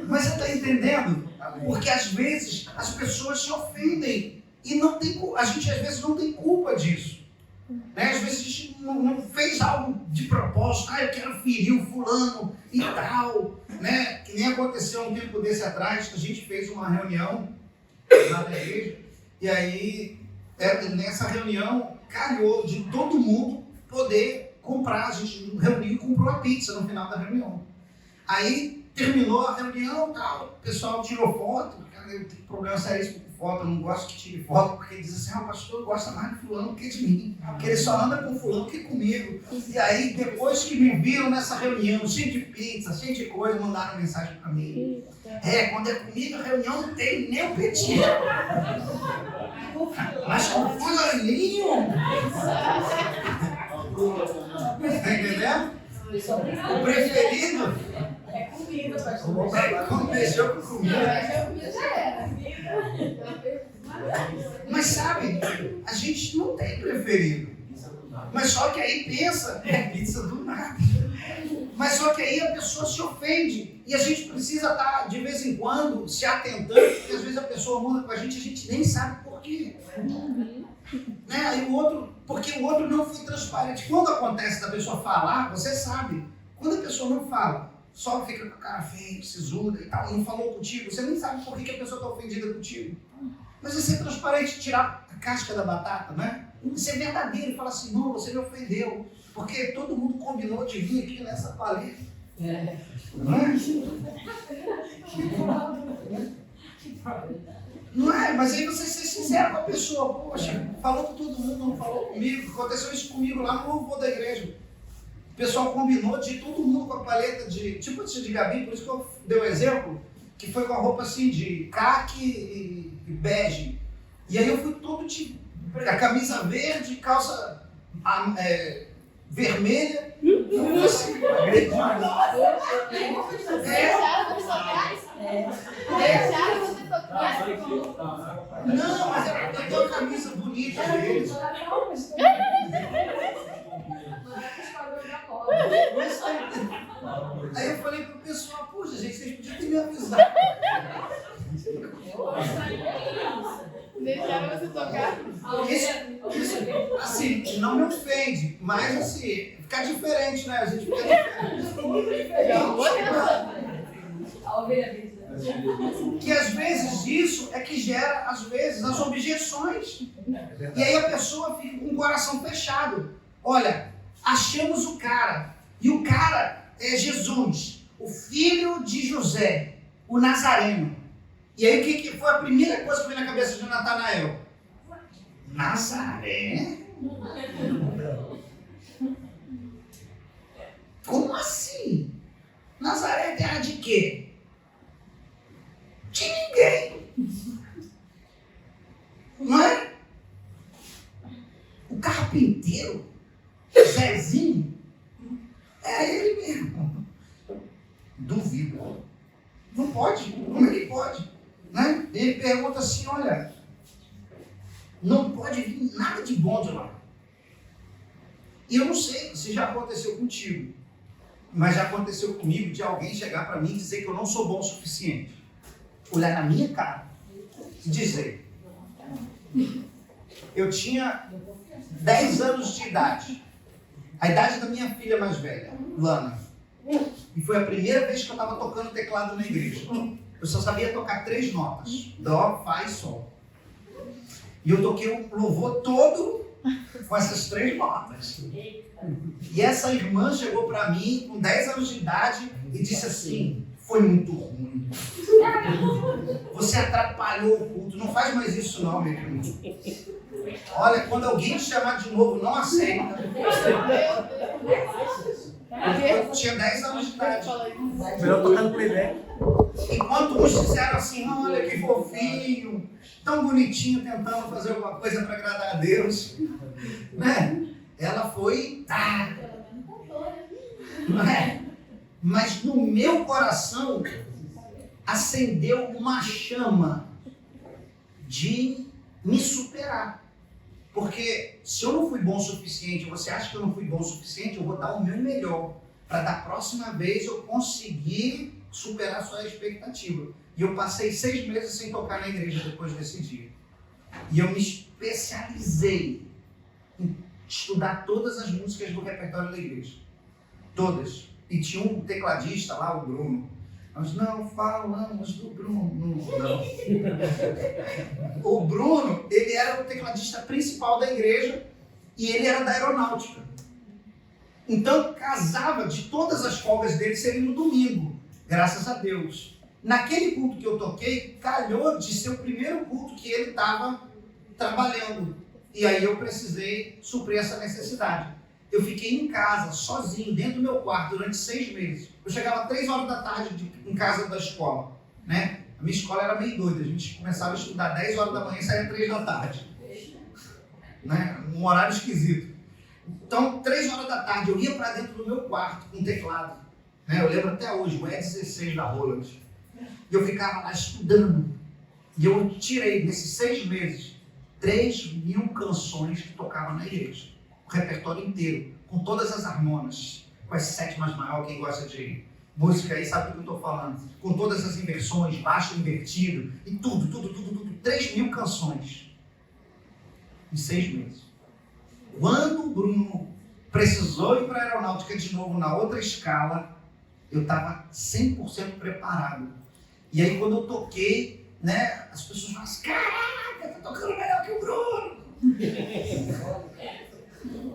Mas você está entendendo? Porque às vezes as pessoas se ofendem e não tem, a gente às vezes não tem culpa disso. Né? Às vezes a gente não fez algo de propósito, eu quero ferir o fulano e tal. Né? Que nem aconteceu um tempo desse atrás, a gente fez uma reunião lá na igreja, e aí nessa reunião calhou de todo mundo poder comprar, a gente reuniu e comprou a pizza no final da reunião. Aí terminou a reunião, tal, o pessoal tirou foto, cara, eu tenho problema seríssimo com foto, eu não gosto que tire foto, porque diz assim, o pastor gosta mais de fulano que de mim, porque ele só anda com fulano que comigo. E aí, depois que me viram nessa reunião, cheio de pizza, cheio de coisa, mandaram mensagem para mim. Quando é comigo, a reunião não tem nem o petisco. Mas com fulaninho. Tá entendendo? O preferido é comida, pastor. Quando mexeu com comida. Já era. Mas sabe, a gente não tem preferido. Mas só que aí pensa, pizza do nada. Mas só que aí a pessoa se ofende. E a gente precisa estar, de vez em quando, se atentando, porque às vezes a pessoa muda com a gente nem sabe por quê. Né? Aí porque o outro não foi transparente. Quando acontece da pessoa falar, você sabe. Quando a pessoa não fala, só fica com a cara feia, sisuda e tal, não falou contigo, você nem sabe por que a pessoa está ofendida contigo. Mas é ser transparente, tirar a casca da batata, né? Ser verdadeiro e falar assim, não, você me ofendeu. Porque todo mundo combinou de vir aqui nessa paleta. Não é? Não é? Mas aí você ser sincero com a pessoa. Poxa, falou com todo mundo, não falou comigo. Aconteceu isso comigo lá no louvor da igreja. O pessoal combinou de ir todo mundo com a paleta de, tipo de Gabi, por isso que eu dei o exemplo, que foi com a roupa assim de caque e bege. E aí eu fui todo tipo, a camisa verde, calça vermelha. Assim, não, mas eu tenho uma camisa bonita deles. Aí eu falei pro pessoal, poxa gente, vocês podiam ter me avisado. Deixaram você tocar? Isso, assim, não me ofende, mas assim, fica diferente, né? A gente fica diferente. Que às vezes isso é que gera, às vezes, as objeções. E aí a pessoa fica com o coração fechado. Olha, achamos o cara, e o cara é Jesus, o filho de José, o Nazareno. E aí o que foi a primeira coisa que veio na cabeça de Natanael? Nazaré? Como assim? Nazaré é terra de quê? De ninguém. Não é? O carpinteiro, Zezinho, é ele mesmo. Duvido. Não pode? Como é que pode? Né? Ele pergunta assim, olha, não pode vir nada de bom de lá. E eu não sei se já aconteceu contigo, mas já aconteceu comigo de alguém chegar para mim e dizer que eu não sou bom o suficiente. Olhar na minha cara e dizer, eu tinha 10 anos de idade, a idade da minha filha mais velha, Lana, e foi a primeira vez que eu estava tocando teclado na igreja. Eu só sabia tocar 3 notas, Dó, Fá e Sol. E eu toquei o louvor todo com essas 3 notas. E essa irmã chegou para mim com 10 anos de idade e disse assim, foi muito ruim. Você atrapalhou o culto, não faz mais isso não, meu irmão. Olha, quando alguém te chamar de novo, não aceita. Eu tinha 10 anos de idade. Melhor tocar no playback. Enquanto uns disseram assim, olha que fofinho, tão bonitinho, tentando fazer alguma coisa para agradar a Deus, né? Ela foi, não é? Mas no meu coração acendeu uma chama de me superar. Porque se eu não fui bom o suficiente, você acha que eu não fui bom o suficiente, eu vou dar o meu melhor para da próxima vez eu conseguir superar a sua expectativa. E eu passei 6 meses sem tocar na igreja depois desse dia. E eu me especializei em estudar todas as músicas do repertório da igreja. Todas. E tinha um tecladista lá, o Bruno. Nós não falamos do Bruno. Não. O Bruno, ele era o tecladista principal da igreja e ele era da aeronáutica. Então, casava de todas as folgas dele serem no domingo, graças a Deus. Naquele culto que eu toquei, calhou de ser o primeiro culto que ele estava trabalhando. E aí eu precisei suprir essa necessidade. Eu fiquei em casa, sozinho, dentro do meu quarto, durante 6 meses. Eu chegava 3 horas da tarde em casa da escola, né? A minha escola era meio doida. A gente começava a estudar 10 horas da manhã e saía 3 da tarde. Né? Um horário esquisito. Então, 3 horas da tarde, eu ia para dentro do meu quarto com teclado. Né? Eu lembro até hoje, o E16 da Roland. E eu ficava lá estudando. E eu tirei, nesses 6 meses, 3.000 canções que tocavam na igreja. O repertório inteiro, com todas as harmonas, com as sétimas maiores, quem gosta de música aí sabe do que eu estou falando, com todas as inversões, baixo invertido, e tudo, 3.000 canções, em 6 meses. Quando o Bruno precisou ir para a aeronáutica de novo na outra escala, eu estava 100% preparado. E aí quando eu toquei, né, as pessoas falam assim, caraca, tá tocando melhor que o Bruno.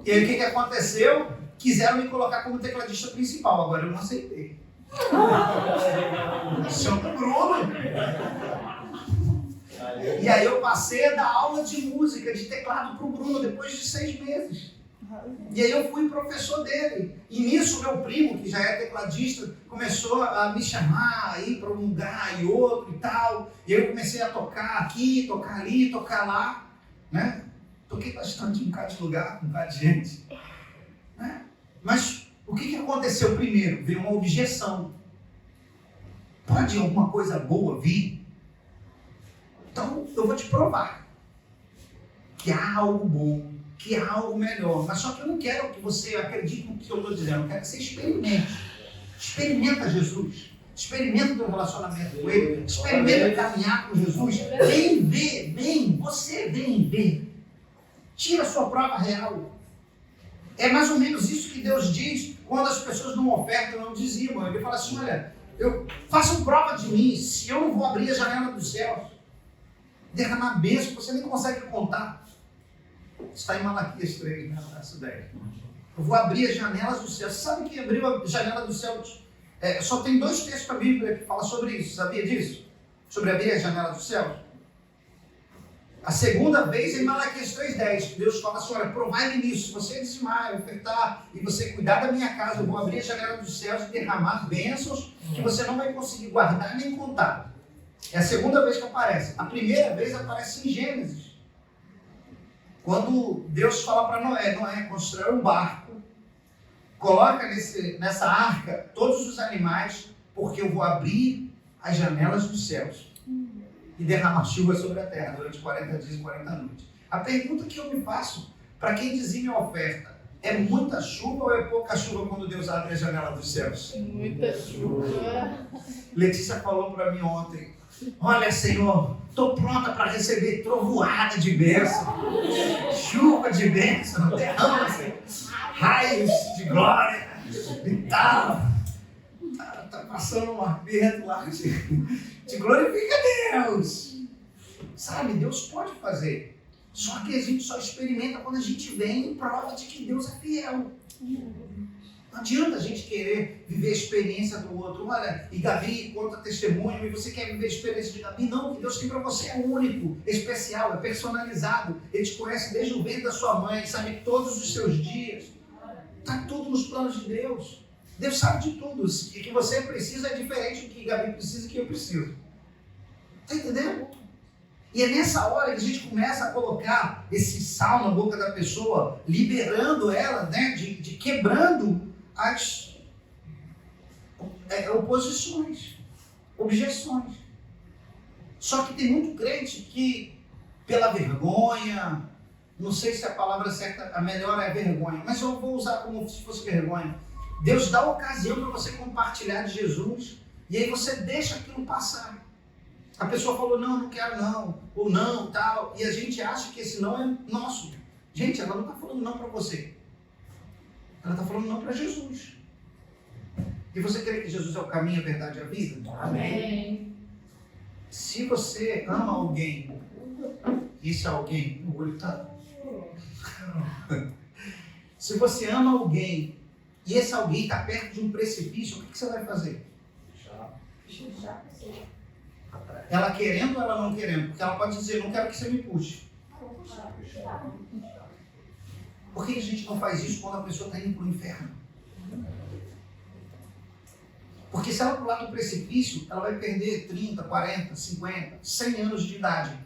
E aí o que aconteceu? Quiseram me colocar como tecladista principal, agora eu não aceitei. Chama o Bruno. E aí eu passei a dar aula de música, de teclado para o Bruno, depois de 6 meses. E aí eu fui professor dele. E nisso meu primo, que já é tecladista, começou a me chamar, a ir para um lugar e outro e tal. E aí eu comecei a tocar aqui, tocar ali, tocar lá, né? Toquei bastante em um bocado de lugar, com um bocado de gente. Né? Mas o que aconteceu primeiro? Veio uma objeção. Pode alguma coisa boa vir? Então eu vou te provar que há algo bom, que há algo melhor. Mas só que eu não quero que você acredite no que eu estou dizendo. Eu quero que você experimente. Experimenta Jesus. Experimenta o teu relacionamento com Ele. Experimenta caminhar com Jesus. Vem ver, vem. Você vem ver. Tira a sua prova real. É mais ou menos isso que Deus diz quando as pessoas não ofertam, não dizimam. Ele fala assim, olha, façam prova de mim, se eu não vou abrir a janela dos céus, derramar bênção, você nem consegue contar. Está em Malaquias 3, né, verso 10. Eu vou abrir as janelas dos céus. Você sabe que abriu a janela dos céus? Só tem 2 textos da Bíblia que falam sobre isso. Sabia disso? Sobre abrir a janela dos céus? A segunda vez em Malaquias 3,10, Deus fala assim, olha, provai-me nisso, se você dizimar, ofertar e você cuidar da minha casa, eu vou abrir a janela dos céus e derramar bênçãos que você não vai conseguir guardar nem contar. É a segunda vez que aparece. A primeira vez aparece em Gênesis. Quando Deus fala para Noé, constrói um barco, coloca nessa arca todos os animais, porque eu vou abrir as janelas dos céus e derramar chuva sobre a terra durante 40 dias e 40 noites. A pergunta que eu me faço, para quem dizime a oferta, é muita chuva ou é pouca chuva quando Deus abre a janela dos céus? Muita chuva. Letícia falou para mim ontem, olha Senhor, estou pronta para receber trovoada de bênção, chuva de bênção, derrama, Senhor, raios de glória e tal. Está passando um aperto lá de glorifica Deus. Sabe, Deus pode fazer. Só que a gente só experimenta quando a gente vem em prova de que Deus é fiel. Não adianta a gente querer viver a experiência do outro. Olha, e Gabi conta testemunho e você quer viver a experiência de Gabi. Não, o que Deus tem para você é único, é especial, é personalizado. Ele te conhece desde o ventre da sua mãe, sabe todos os seus dias. Está tudo nos planos de Deus. Deus sabe de tudo. O que você precisa é diferente do que Gabi precisa e que eu preciso. Está entendendo? E é nessa hora que a gente começa a colocar esse sal na boca da pessoa, liberando ela, né, de quebrando as oposições, objeções. Só que tem muito crente que, pela vergonha, não sei se a palavra certa, a melhor é vergonha, mas eu vou usar como se fosse vergonha. Deus dá ocasião para você compartilhar de Jesus e aí você deixa aquilo passar. A pessoa falou, não quero não, ou não, tal, e a gente acha que esse não é nosso. Gente, ela não está falando não para você. Ela está falando não para Jesus. E você crê que Jesus é o caminho, a verdade e a vida? Amém. Se você ama alguém, isso é alguém, o olho está... Se você ama alguém e esse alguém está perto de um precipício, o que você vai fazer? Ela querendo ou ela não querendo? Porque ela pode dizer, não quero que você me puxe. Por que a gente não faz isso quando a pessoa está indo para o inferno? Porque se ela pular do precipício, ela vai perder 30, 40, 50, 100 anos de idade.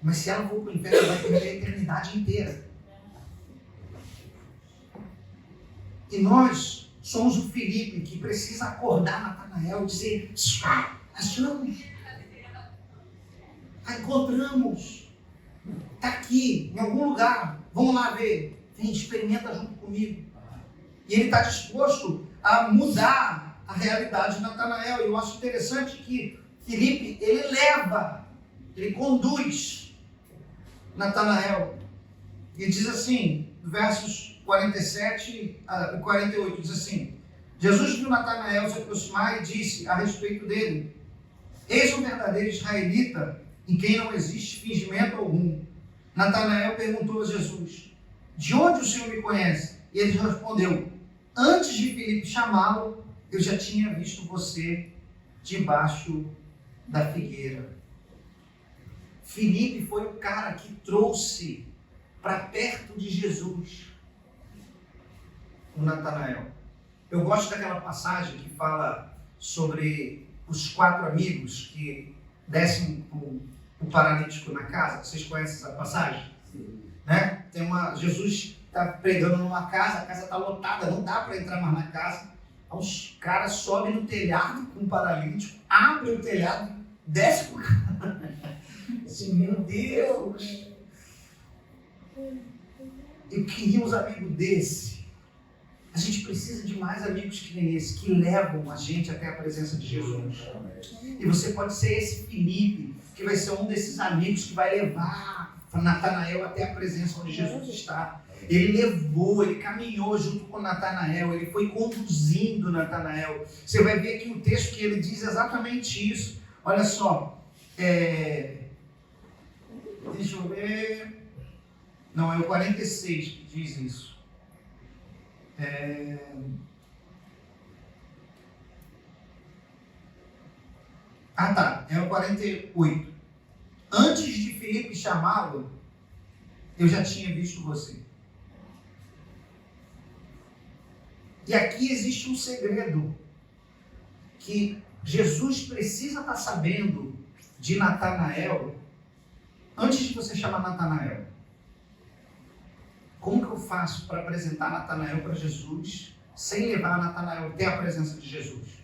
Mas se ela for para o inferno, ela vai perder a eternidade inteira. E nós somos o Felipe que precisa acordar Natanael e dizer, achamos, encontramos, está aqui, em algum lugar, vamos lá ver, vem, experimenta junto comigo. E ele está disposto a mudar a realidade de Natanael. E eu acho interessante que Felipe, ele conduz Natanael. E diz assim, versos 47 e 48, diz assim, Jesus viu Natanael se aproximar e disse a respeito dele, eis um verdadeiro israelita, em quem não existe fingimento algum. Natanael perguntou a Jesus, de onde o Senhor me conhece? E ele respondeu, antes de Filipe chamá-lo, eu já tinha visto você debaixo da figueira. Filipe foi o cara que trouxe para perto de Jesus o Natanael. Eu gosto daquela passagem que fala sobre os 4 amigos que descem o paralítico na casa. Vocês conhecem essa passagem? Sim. Né? Jesus está pregando numa casa, a casa está lotada, não dá para entrar mais na casa. Os caras sobem no telhado com o paralítico, abrem o telhado, desce com o cara. Assim, meu Deus! Eu queria uns amigos desse. A gente precisa de mais amigos que nem esse, que levam a gente até a presença de Jesus. E você pode ser esse Filipe, que vai ser um desses amigos que vai levar Natanael até a presença onde Jesus está. Ele levou, ele caminhou junto com Natanael, ele foi conduzindo Natanael. Você vai ver aqui o texto que ele diz exatamente isso. Olha só, deixa eu ver... Não, é o 46 que diz isso. É o 48. Antes de Filipe chamá-lo, eu já tinha visto você. E aqui existe um segredo que Jesus precisa estar sabendo de Natanael antes de você chamar Natanael. Como que eu faço para apresentar Natanael para Jesus sem levar Natanael até a presença de Jesus?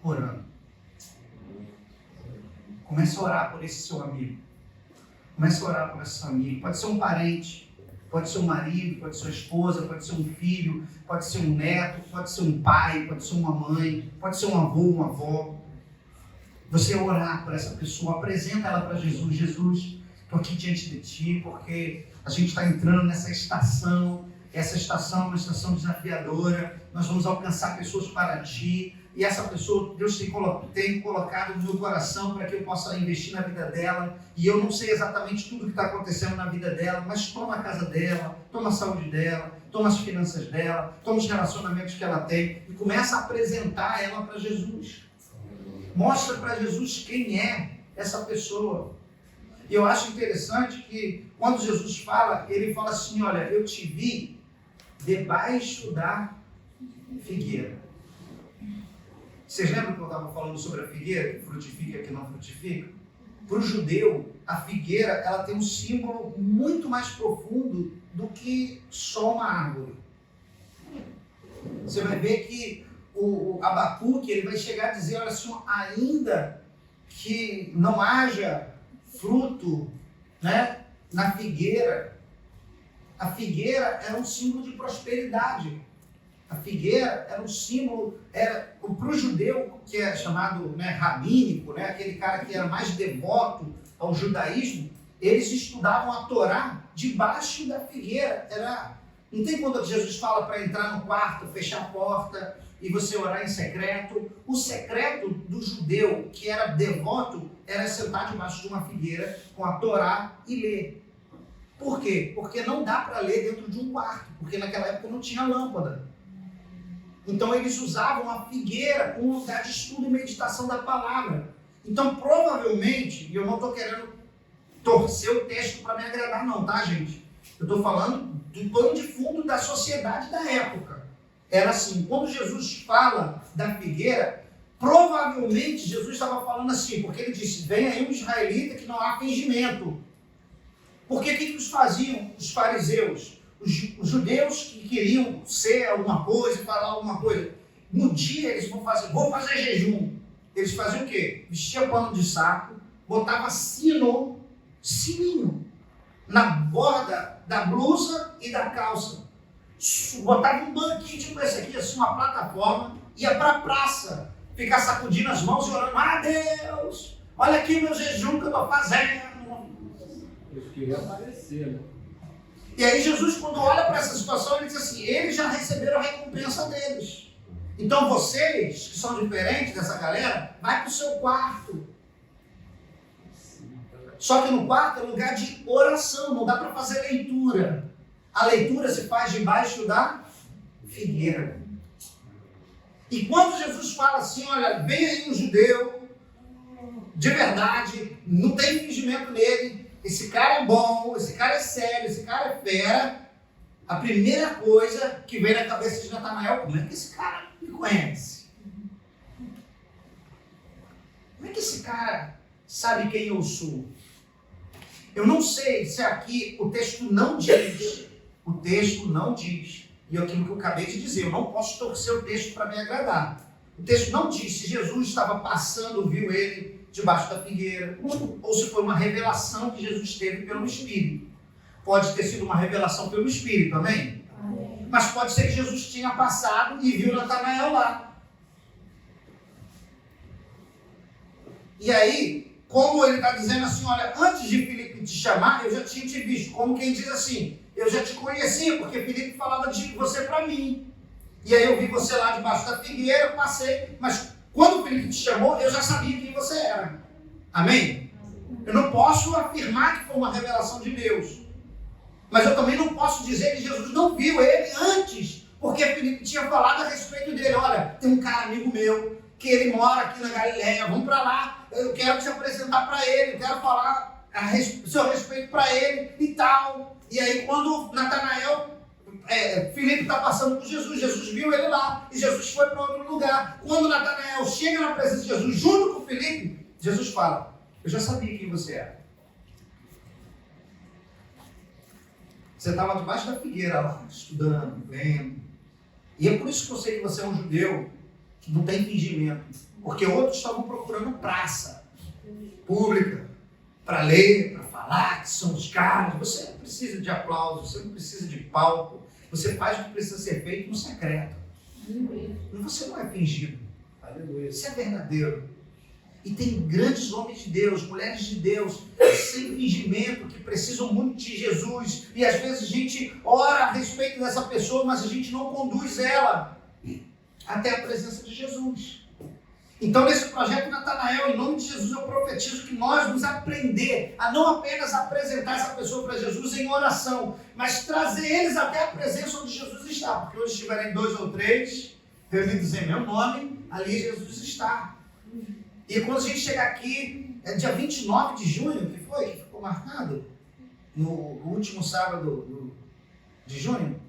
Orando. Comece a orar por esse seu amigo. Comece a orar por esse seu amigo. Pode ser um parente, pode ser um marido, pode ser uma esposa, pode ser um filho, pode ser um neto, pode ser um pai, pode ser uma mãe, pode ser um avô, uma avó. Você orar por essa pessoa, apresenta ela para Jesus. Jesus, estou aqui diante de ti porque a gente está entrando nessa estação. Essa estação é uma estação desafiadora. Nós vamos alcançar pessoas para ti. E essa pessoa, Deus tem colocado no meu coração para que eu possa investir na vida dela. E eu não sei exatamente tudo o que está acontecendo na vida dela, mas toma a casa dela, toma a saúde dela, toma as finanças dela, toma os relacionamentos que ela tem e começa a apresentar ela para Jesus. Mostra para Jesus quem é essa pessoa. E eu acho interessante que quando Jesus fala, ele fala assim, olha, eu te vi debaixo da figueira. Vocês lembram que eu estava falando sobre a figueira, que frutifica e que não frutifica? Para o judeu, a figueira ela tem um símbolo muito mais profundo do que só uma árvore. Você vai ver que o Abacuque ele vai chegar a dizer, olha só, ainda que não haja fruto, né, na figueira, a figueira era um símbolo de prosperidade. A figueira era um símbolo, para o judeu, que é chamado, né, rabínico, né, aquele cara que era mais devoto ao judaísmo, eles estudavam a Torá debaixo da figueira. Não tem quando Jesus fala para entrar no quarto, fechar a porta e você orar em secreto. O secreto do judeu que era devoto era sentar debaixo de uma figueira com a Torá e ler. Por quê? Porque não dá para ler dentro de um quarto, porque naquela época não tinha lâmpada. Então eles usavam a figueira como lugar de estudo e meditação da palavra. Então provavelmente, e eu não estou querendo torcer o texto para me agradar não, tá gente? Eu estou falando do pano de fundo da sociedade da época. Era assim, quando Jesus fala da figueira, provavelmente Jesus estava falando assim, porque ele disse, vem aí um israelita que não há fingimento. Porque o que eles faziam, os fariseus? Os judeus que queriam ser alguma coisa, falar alguma coisa, no dia eles vou fazer jejum. Eles faziam o quê? Vestia pano de saco, botava sininho na borda da blusa e da calça. Botava um banquinho tipo esse aqui, assim, uma plataforma, ia para a praça, ficar sacudindo as mãos e orando, Deus, olha aqui meu jejum que eu estou fazendo. Eles queriam aparecer, né? E aí Jesus, quando olha para essa situação, ele diz assim, eles já receberam a recompensa deles. Então vocês, que são diferentes dessa galera, vai para o seu quarto. Só que no quarto é lugar de oração, não dá para fazer leitura. A leitura se faz debaixo da figueira. E quando Jesus fala assim, olha, vem aí um judeu, de verdade, não tem fingimento nele, esse cara é bom, esse cara é sério, esse cara é fera, a primeira coisa que vem na cabeça de Natanael, como é que esse cara me conhece? Como é que esse cara sabe quem eu sou? Eu não sei se aqui o texto não diz. O texto não diz. E é aquilo que eu acabei de dizer. Eu não posso torcer o texto para me agradar. O texto não diz se Jesus estava passando, viu ele debaixo da figueira, ou se foi uma revelação que Jesus teve pelo Espírito. Pode ter sido uma revelação pelo Espírito, amém? Amém. Mas pode ser que Jesus tinha passado e viu Natanael lá. E aí, como ele está dizendo assim, olha, antes de Filipe te chamar, eu já tinha te visto. Como quem diz assim, eu já te conhecia, porque Filipe falava de você para mim. E aí eu vi você lá debaixo da figueira, passei, mas quando o Filipe te chamou, eu já sabia quem você era. Amém? Eu não posso afirmar que foi uma revelação de Deus. Mas eu também não posso dizer que Jesus não viu ele antes, porque Filipe tinha falado a respeito dele. Olha, tem um cara amigo meu, que ele mora aqui na Galileia, vamos para lá, eu quero te apresentar para ele, eu quero falar seu respeito para ele e tal. E aí quando Natanael, Filipe está passando por Jesus, Jesus viu ele lá, e Jesus foi para outro lugar. Quando Natanael chega na presença de Jesus, junto com Filipe, Jesus fala, eu já sabia quem você era. Você estava debaixo da figueira lá, estudando, vendo. E é por isso que eu sei que você é um judeu que não tem fingimento. Porque outros estavam procurando praça pública para ler, para falar que são os caras. Você não precisa de aplauso, você não precisa de palco. Você faz o que precisa ser feito no secreto. E você não é fingido. Aleluia. Você é verdadeiro. E tem grandes homens de Deus, mulheres de Deus, sem fingimento, que precisam muito de Jesus. E às vezes a gente ora a respeito dessa pessoa, mas a gente não conduz ela até a presença de Jesus. Então, nesse projeto Natanael, em nome de Jesus, eu profetizo que nós vamos aprender a não apenas apresentar essa pessoa para Jesus em oração, mas trazer eles até a presença onde Jesus está. Porque hoje estiverem 2 ou 3, reunidos em meu nome, ali Jesus está. E quando a gente chegar aqui, é dia 29 de junho, que foi? Que ficou marcado? No último sábado de junho?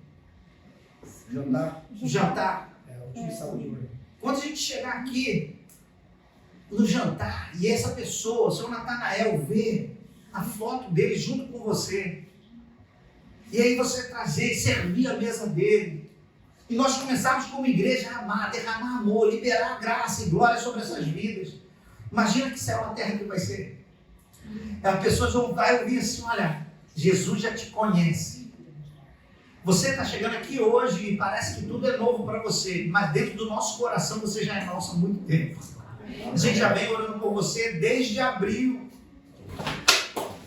Jantar. É, o último sábado de junho. Quando a gente chegar aqui, no jantar, e essa pessoa, o seu Natanael, vê a foto dele junto com você, e aí você trazer e servir a mesa dele, e nós começarmos como igreja a amar, derramar amor, liberar graça e glória sobre essas vidas. Imagina que céu na terra que vai ser. As pessoas vão ouvir assim, olha, Jesus já te conhece. Você está chegando aqui hoje e parece que tudo é novo para você, mas dentro do nosso coração você já é nosso há muito tempo. A gente já vem orando por você desde abril.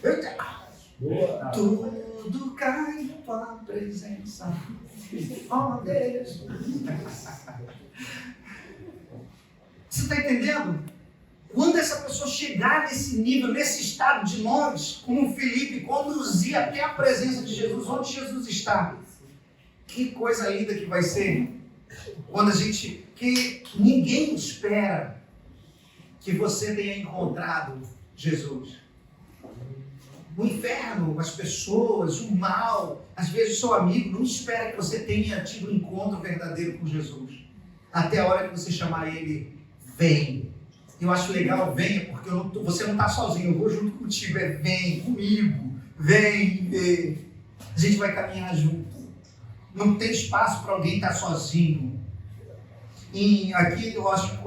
Eita! Boa. Tudo cai na tua presença. Oh, Deus. Você está entendendo? Quando essa pessoa chegar nesse nível, nesse estado de nós, como Felipe, conduzir até a presença de Jesus, onde Jesus está. Que coisa linda que vai ser. Quando a gente... que ninguém espera que você tenha encontrado Jesus. O inferno, as pessoas, o mal, às vezes o seu amigo não espera que você tenha tido um encontro verdadeiro com Jesus. Até a hora que você chamar ele, vem. Eu acho legal, venha, porque você não está sozinho, eu vou junto contigo, vem comigo, vem. A gente vai caminhar junto. Não tem espaço para alguém estar sozinho. E aqui eu acho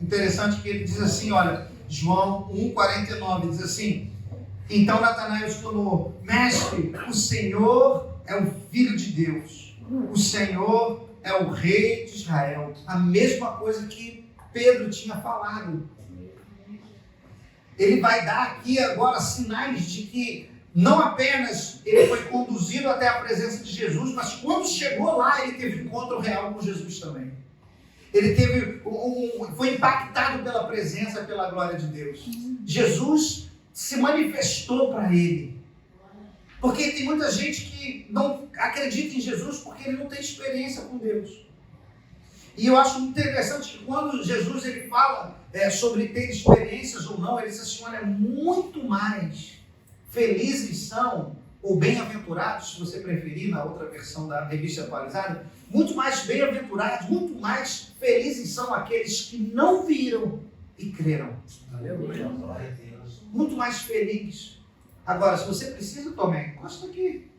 interessante que ele diz assim, olha, João 1,49 diz assim: então Natanael exclamou, mestre, o Senhor é o Filho de Deus, o Senhor é o Rei de Israel. A mesma coisa que Pedro tinha falado. Ele vai dar aqui agora sinais de que não apenas ele foi conduzido até a presença de Jesus, mas quando chegou lá ele teve um encontro real com Jesus também. Ele foi impactado pela presença, pela glória de Deus. Jesus se manifestou para ele. Porque tem muita gente que não acredita em Jesus porque ele não tem experiência com Deus. E eu acho interessante que quando Jesus ele fala sobre ter experiências ou não, ele diz assim, olha, muito mais felizes são, ou bem-aventurados, se você preferir, na outra versão da revista atualizada, muito mais bem-aventurados, muito mais felizes são aqueles que não viram e creram. Aleluia. Muito mais felizes. Agora, se você precisa, Tomé, encosta aqui.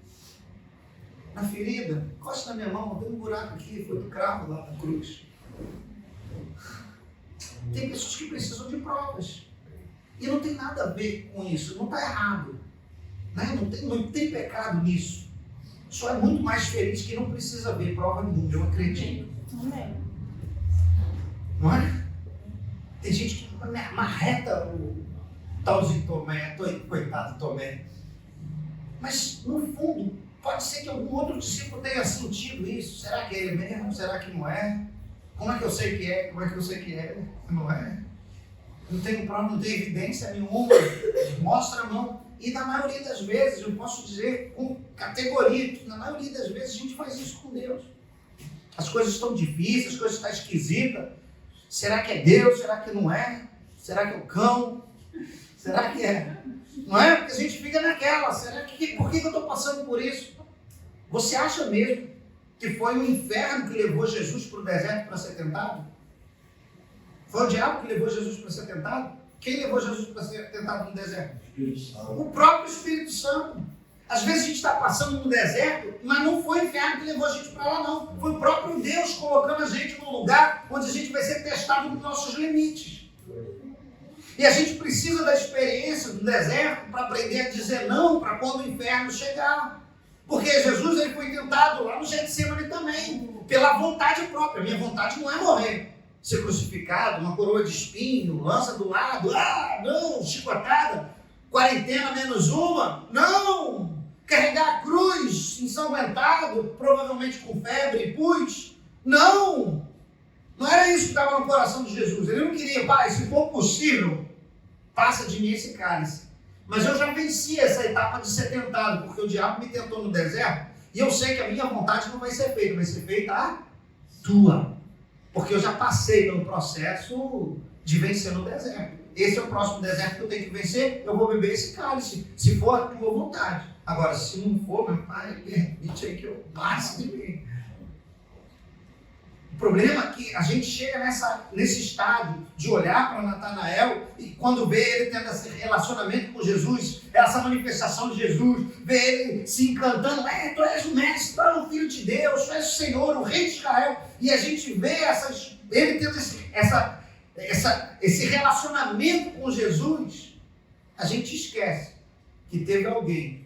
Na ferida, encosta na minha mão, tem um buraco aqui, foi do cravo lá na cruz. Tem pessoas que precisam de provas. E não tem nada a ver com isso, não está errado. Né? Não tem pecado nisso. Só é muito mais feliz que não precisa ver prova nenhuma, eu acredito. Amém. Não é? Tem gente que marreta o talzinho Tomé, coitado Tomé. Mas, no fundo, pode ser que algum outro discípulo tenha sentido isso. Será que é ele mesmo? Será que não é? Como é que eu sei que é? Como é que eu sei que é? Não é? Não tenho prova, não tenho evidência nenhuma. Mostra a mão. E na maioria das vezes, eu posso dizer com categoria, que na maioria das vezes a gente faz isso com Deus. As coisas estão difíceis, as coisas estão esquisitas. Será que é Deus? Será que não é? Será que é o cão? Será que é? Não é? Porque a gente fica naquela. Por que eu estou passando por isso? Você acha mesmo que foi o inferno que levou Jesus para o deserto para ser tentado? Foi o diabo que levou Jesus para ser tentado? Quem levou Jesus para ser tentado no deserto? O próprio Espírito Santo. Às vezes a gente está passando no deserto, mas não foi o inferno que levou a gente para lá, não. Foi o próprio Deus colocando a gente num lugar onde a gente vai ser testado nos nossos limites. E a gente precisa da experiência do deserto para aprender a dizer não para quando o inferno chegar. Porque Jesus ele foi tentado lá no Getsemane também, pela vontade própria. Minha vontade não é morrer, ser crucificado, uma coroa de espinho, lança do lado, não, chicotada, quarentena menos uma, não, carregar a cruz, ensanguentado, provavelmente com febre e pus, não era isso que estava no coração de Jesus. Ele não queria, pai, se for possível, passa de mim esse cálice. Mas eu já venci essa etapa de ser tentado, porque o diabo me tentou no deserto, e eu sei que a minha vontade não vai ser feita, vai ser feita a tua. Porque eu já passei pelo processo de vencer no deserto. Esse é o próximo deserto que eu tenho que vencer, eu vou beber esse cálice, se for a tua vontade. Agora, se não for, meu pai, permite aí que eu passe de mim. O problema é que a gente chega nesse estado de olhar para Natanael e quando vê ele tendo esse relacionamento com Jesus, essa manifestação de Jesus, vê ele se encantando, tu és o mestre, tu és o Filho de Deus, tu és o Senhor, o Rei de Israel, e a gente vê ele tendo esse relacionamento com Jesus, a gente esquece que teve alguém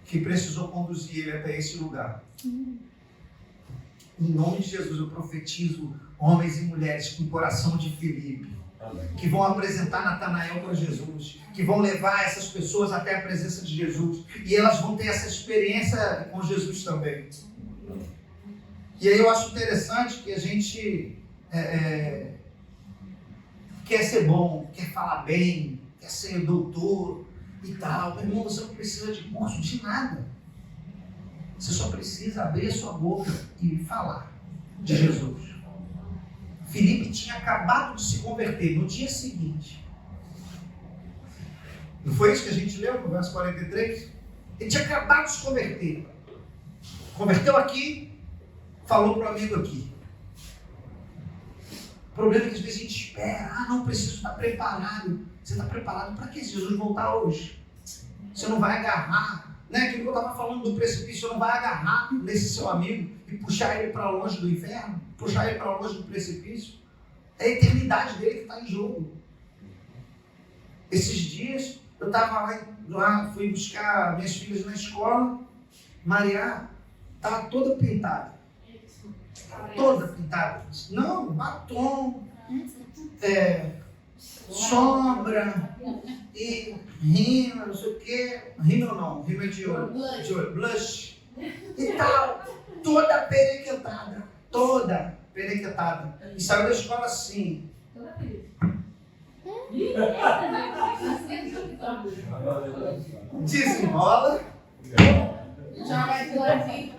que precisou conduzir ele até esse lugar. Em nome de Jesus, eu profetizo homens e mulheres com coração de Filipe, que vão apresentar Natanael para Jesus, que vão levar essas pessoas até a presença de Jesus, e elas vão ter essa experiência com Jesus também. E aí eu acho interessante que a gente quer ser bom, quer falar bem, quer ser doutor e tal. Meu irmão, você não precisa de curso de nada. Você só precisa abrir a sua boca e falar de Jesus. Filipe tinha acabado de se converter no dia seguinte. Não foi isso que a gente leu no verso 43? Ele tinha acabado de se converter. Converteu aqui, falou para o amigo aqui. O problema é que às vezes a gente espera. Não preciso estar preparado. Você está preparado para que Jesus voltar hoje? Você não vai agarrar, né? Aquilo que eu estava falando do precipício, você não vai agarrar nesse seu amigo e puxar ele para longe do inferno, puxar ele para longe do precipício. É a eternidade dele que está em jogo. Esses dias eu estava lá, fui buscar minhas filhas na escola. Maria estava toda pintada. Toda pintada. Não, batom, sombra e rímel, não sei o quê. Rímel não, rímel de olho. Blush. E tal. Toda perequentada. Toda perequentada. E saiu da escola assim. Desenrola. Já vai do ladinho.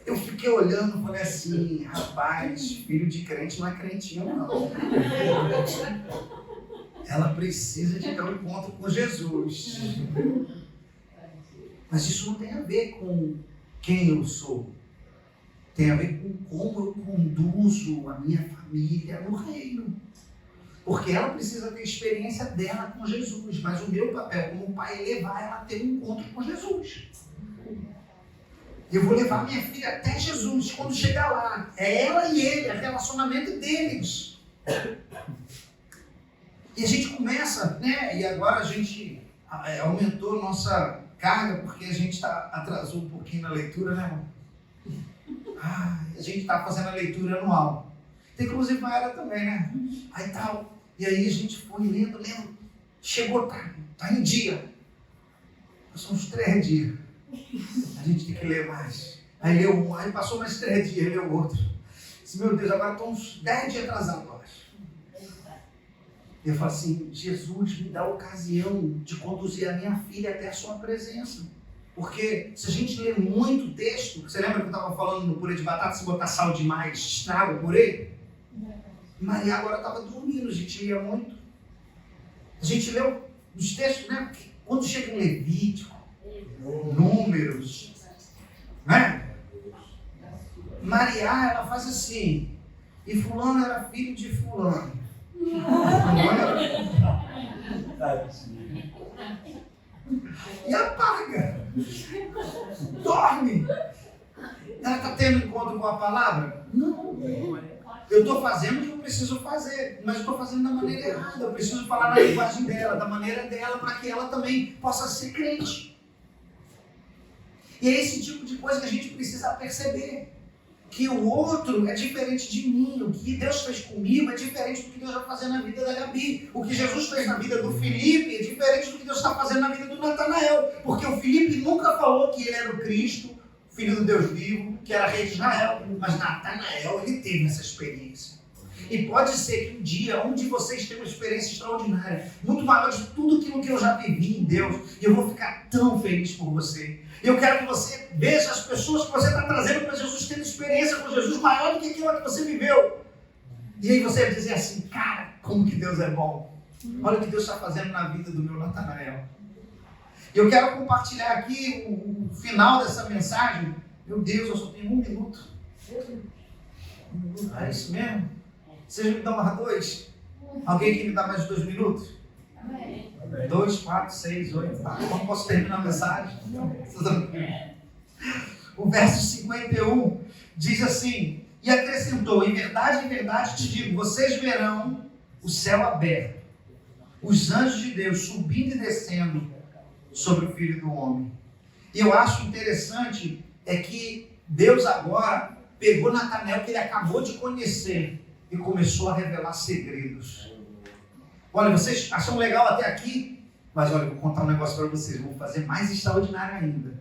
Eu fiquei olhando e falei assim, rapaz, filho de crente não é crentinho não. Ela precisa de ter um encontro com Jesus. Mas isso não tem a ver com quem eu sou. Tem a ver com como eu conduzo a minha família no reino. Porque ela precisa ter experiência dela com Jesus. Mas o meu papel como pai é levar ela a ter um encontro com Jesus. Eu vou levar minha filha até Jesus. Quando chegar lá, é ela e ele, é o relacionamento deles. E a gente começa, né? E agora a gente aumentou nossa carga, porque a gente atrasou um pouquinho na leitura, né, irmão? A gente está fazendo a leitura anual. Tem inclusive a ela também, né? Aí tal. E aí a gente foi lendo. Chegou, tá em dia. São uns 3 dias. A gente tem que ler mais. Aí leu um, aí passou mais 3 dias, leu outro. Disse, meu Deus, agora estou uns 10 dias atrasados, eu acho. Eu falo assim, Jesus me dá a ocasião de conduzir a minha filha até a sua presença. Porque se a gente lê muito texto, você lembra que eu estava falando no purê de batata, se botar sal demais, estraga o purê? Maria agora estava dormindo, a gente lia muito. A gente leu os textos, né? Porque quando chega em Levítico, Números, né? Maria, ela faz assim, e fulano era filho de fulano. E apaga. Dorme. Ela está tendo encontro com a palavra? Não. Eu estou fazendo o que eu preciso fazer, mas eu estou fazendo da maneira errada. Eu preciso falar na linguagem dela, da maneira dela, para que ela também possa ser crente. E é esse tipo de coisa que a gente precisa perceber. Que o outro é diferente de mim. O que Deus fez comigo é diferente do que Deus vai fazer na vida da Gabi. O que Jesus fez na vida do Filipe é diferente do que Deus está fazendo na vida do Natanael. Porque o Filipe nunca falou que ele era o Cristo, filho do Deus vivo, que era rei de Israel. Mas Natanael, ele teve essa experiência. E pode ser que um dia, um de vocês tenha uma experiência extraordinária, muito maior de tudo aquilo que eu já vivi em Deus. E eu vou ficar tão feliz por você. Eu quero que você veja as pessoas que você está trazendo para Jesus tendo experiência com Jesus maior do que aquilo que você viveu. E aí você vai dizer assim, cara, como que Deus é bom. Olha o que Deus está fazendo na vida do meu Natanael. E eu quero compartilhar aqui o final dessa mensagem. Meu Deus, eu só tenho 1 minuto. 1 minuto, é isso mesmo? Vocês me dão mais 2? Alguém que me dá mais 2 minutos? Amém. 2, 4, 6, 8. Como posso terminar a mensagem? O verso 51 diz assim: e acrescentou, em verdade te digo, vocês verão o céu aberto, os anjos de Deus subindo e descendo sobre o Filho do Homem. E eu acho interessante é que Deus agora pegou Natanael, que ele acabou de conhecer, e começou a revelar segredos. Olha, vocês acham legal até aqui? Mas olha, eu vou contar um negócio para vocês, vou fazer mais extraordinário ainda.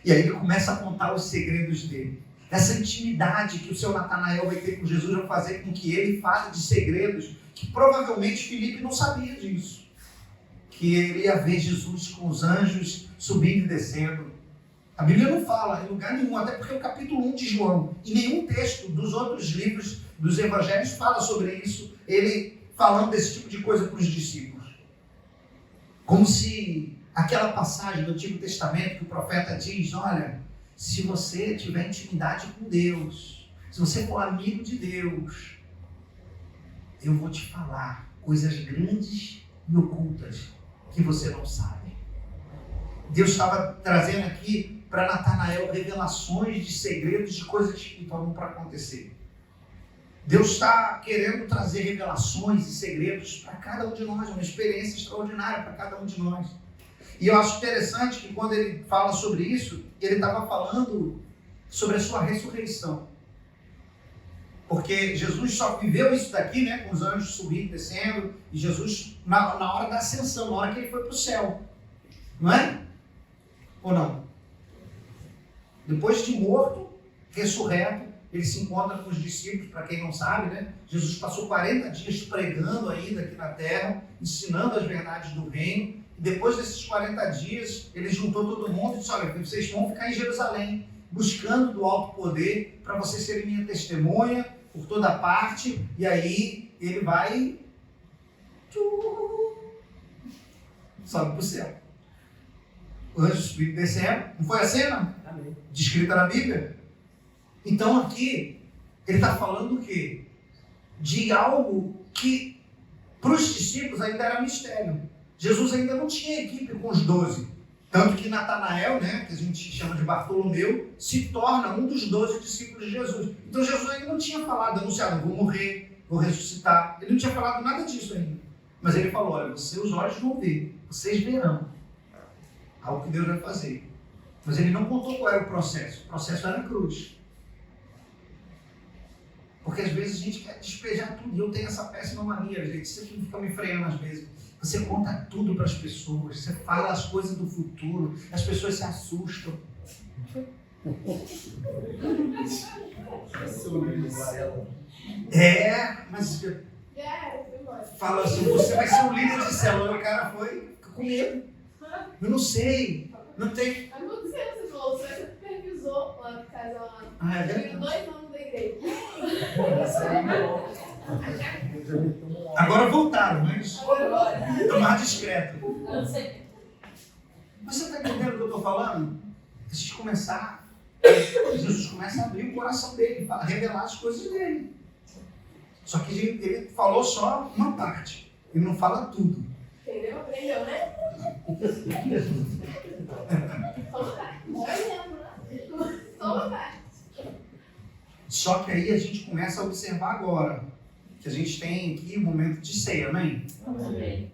E aí ele começa a contar os segredos dele. Essa intimidade que o seu Natanael vai ter com Jesus vai fazer com que ele fale de segredos que provavelmente Filipe não sabia disso. Que ele ia ver Jesus com os anjos subindo e descendo. A Bíblia não fala em lugar nenhum, até porque o capítulo 1 de João, e nenhum texto dos outros livros dos evangelhos fala sobre isso, ele falando desse tipo de coisa para os discípulos. Como se aquela passagem do Antigo Testamento que o profeta diz, olha, se você tiver intimidade com Deus, se você for amigo de Deus, eu vou te falar coisas grandes e ocultas que você não sabe. Deus estava trazendo aqui para Natanael revelações de segredos de coisas que estavam para acontecer. Deus está querendo trazer revelações e segredos para cada um de nós, uma experiência extraordinária para cada um de nós. E eu acho interessante que quando ele fala sobre isso, ele estava falando sobre a sua ressurreição. Porque Jesus só viveu isso daqui, né, com os anjos subindo e descendo, e Jesus na hora da ascensão, na hora que ele foi para o céu. Não é? Ou não? Depois de morto, ressurreto, ele se encontra com os discípulos, para quem não sabe, né? Jesus passou 40 dias pregando ainda aqui na terra, ensinando as verdades do reino, e depois desses 40 dias, ele juntou todo mundo e disse, olha, vocês vão ficar em Jerusalém, buscando do alto poder, para vocês serem minha testemunha, por toda parte, e aí ele vai, sobe para o céu. O anjo subindo e descendo, não foi a cena? Amém. Descrita na Bíblia? Então aqui, ele está falando o quê? De algo que para os discípulos ainda era mistério. Jesus ainda não tinha equipe com os 12. Tanto que Natanael, né, que a gente chama de Bartolomeu, se torna um dos 12 discípulos de Jesus. Então Jesus ainda não tinha falado, anunciado, vou morrer, vou ressuscitar. Ele não tinha falado nada disso ainda. Mas ele falou, olha, os seus olhos vão ver, vocês verão algo que Deus vai fazer. Mas ele não contou qual era o processo. O processo era a cruz. Porque às vezes a gente quer despejar tudo. E eu tenho essa péssima mania, gente. Isso aqui fica me freando às vezes. Você conta tudo para as pessoas. Você fala as coisas do futuro. As pessoas se assustam. Mas fala assim, você vai ser um líder de célula. O cara fica com medo. Eu não sei. Não tem. Aconteceu, você falou, você supervisou lá no casal. Ah, é Tenho verdade. 2 anos da igreja. Agora voltaram, mas Agora. estou mais discreto. Eu não sei. Mas você está entendendo o que eu estou falando? A gente começar, Jesus começa a abrir o coração dele, a revelar as coisas dele. Só que ele falou só uma parte, ele não fala tudo. Entendeu? Aprendeu, né? Bom exemplo, né? Só uma parte. Só que aí a gente começa a observar agora que a gente tem aqui um momento de ceia, amém? Amém.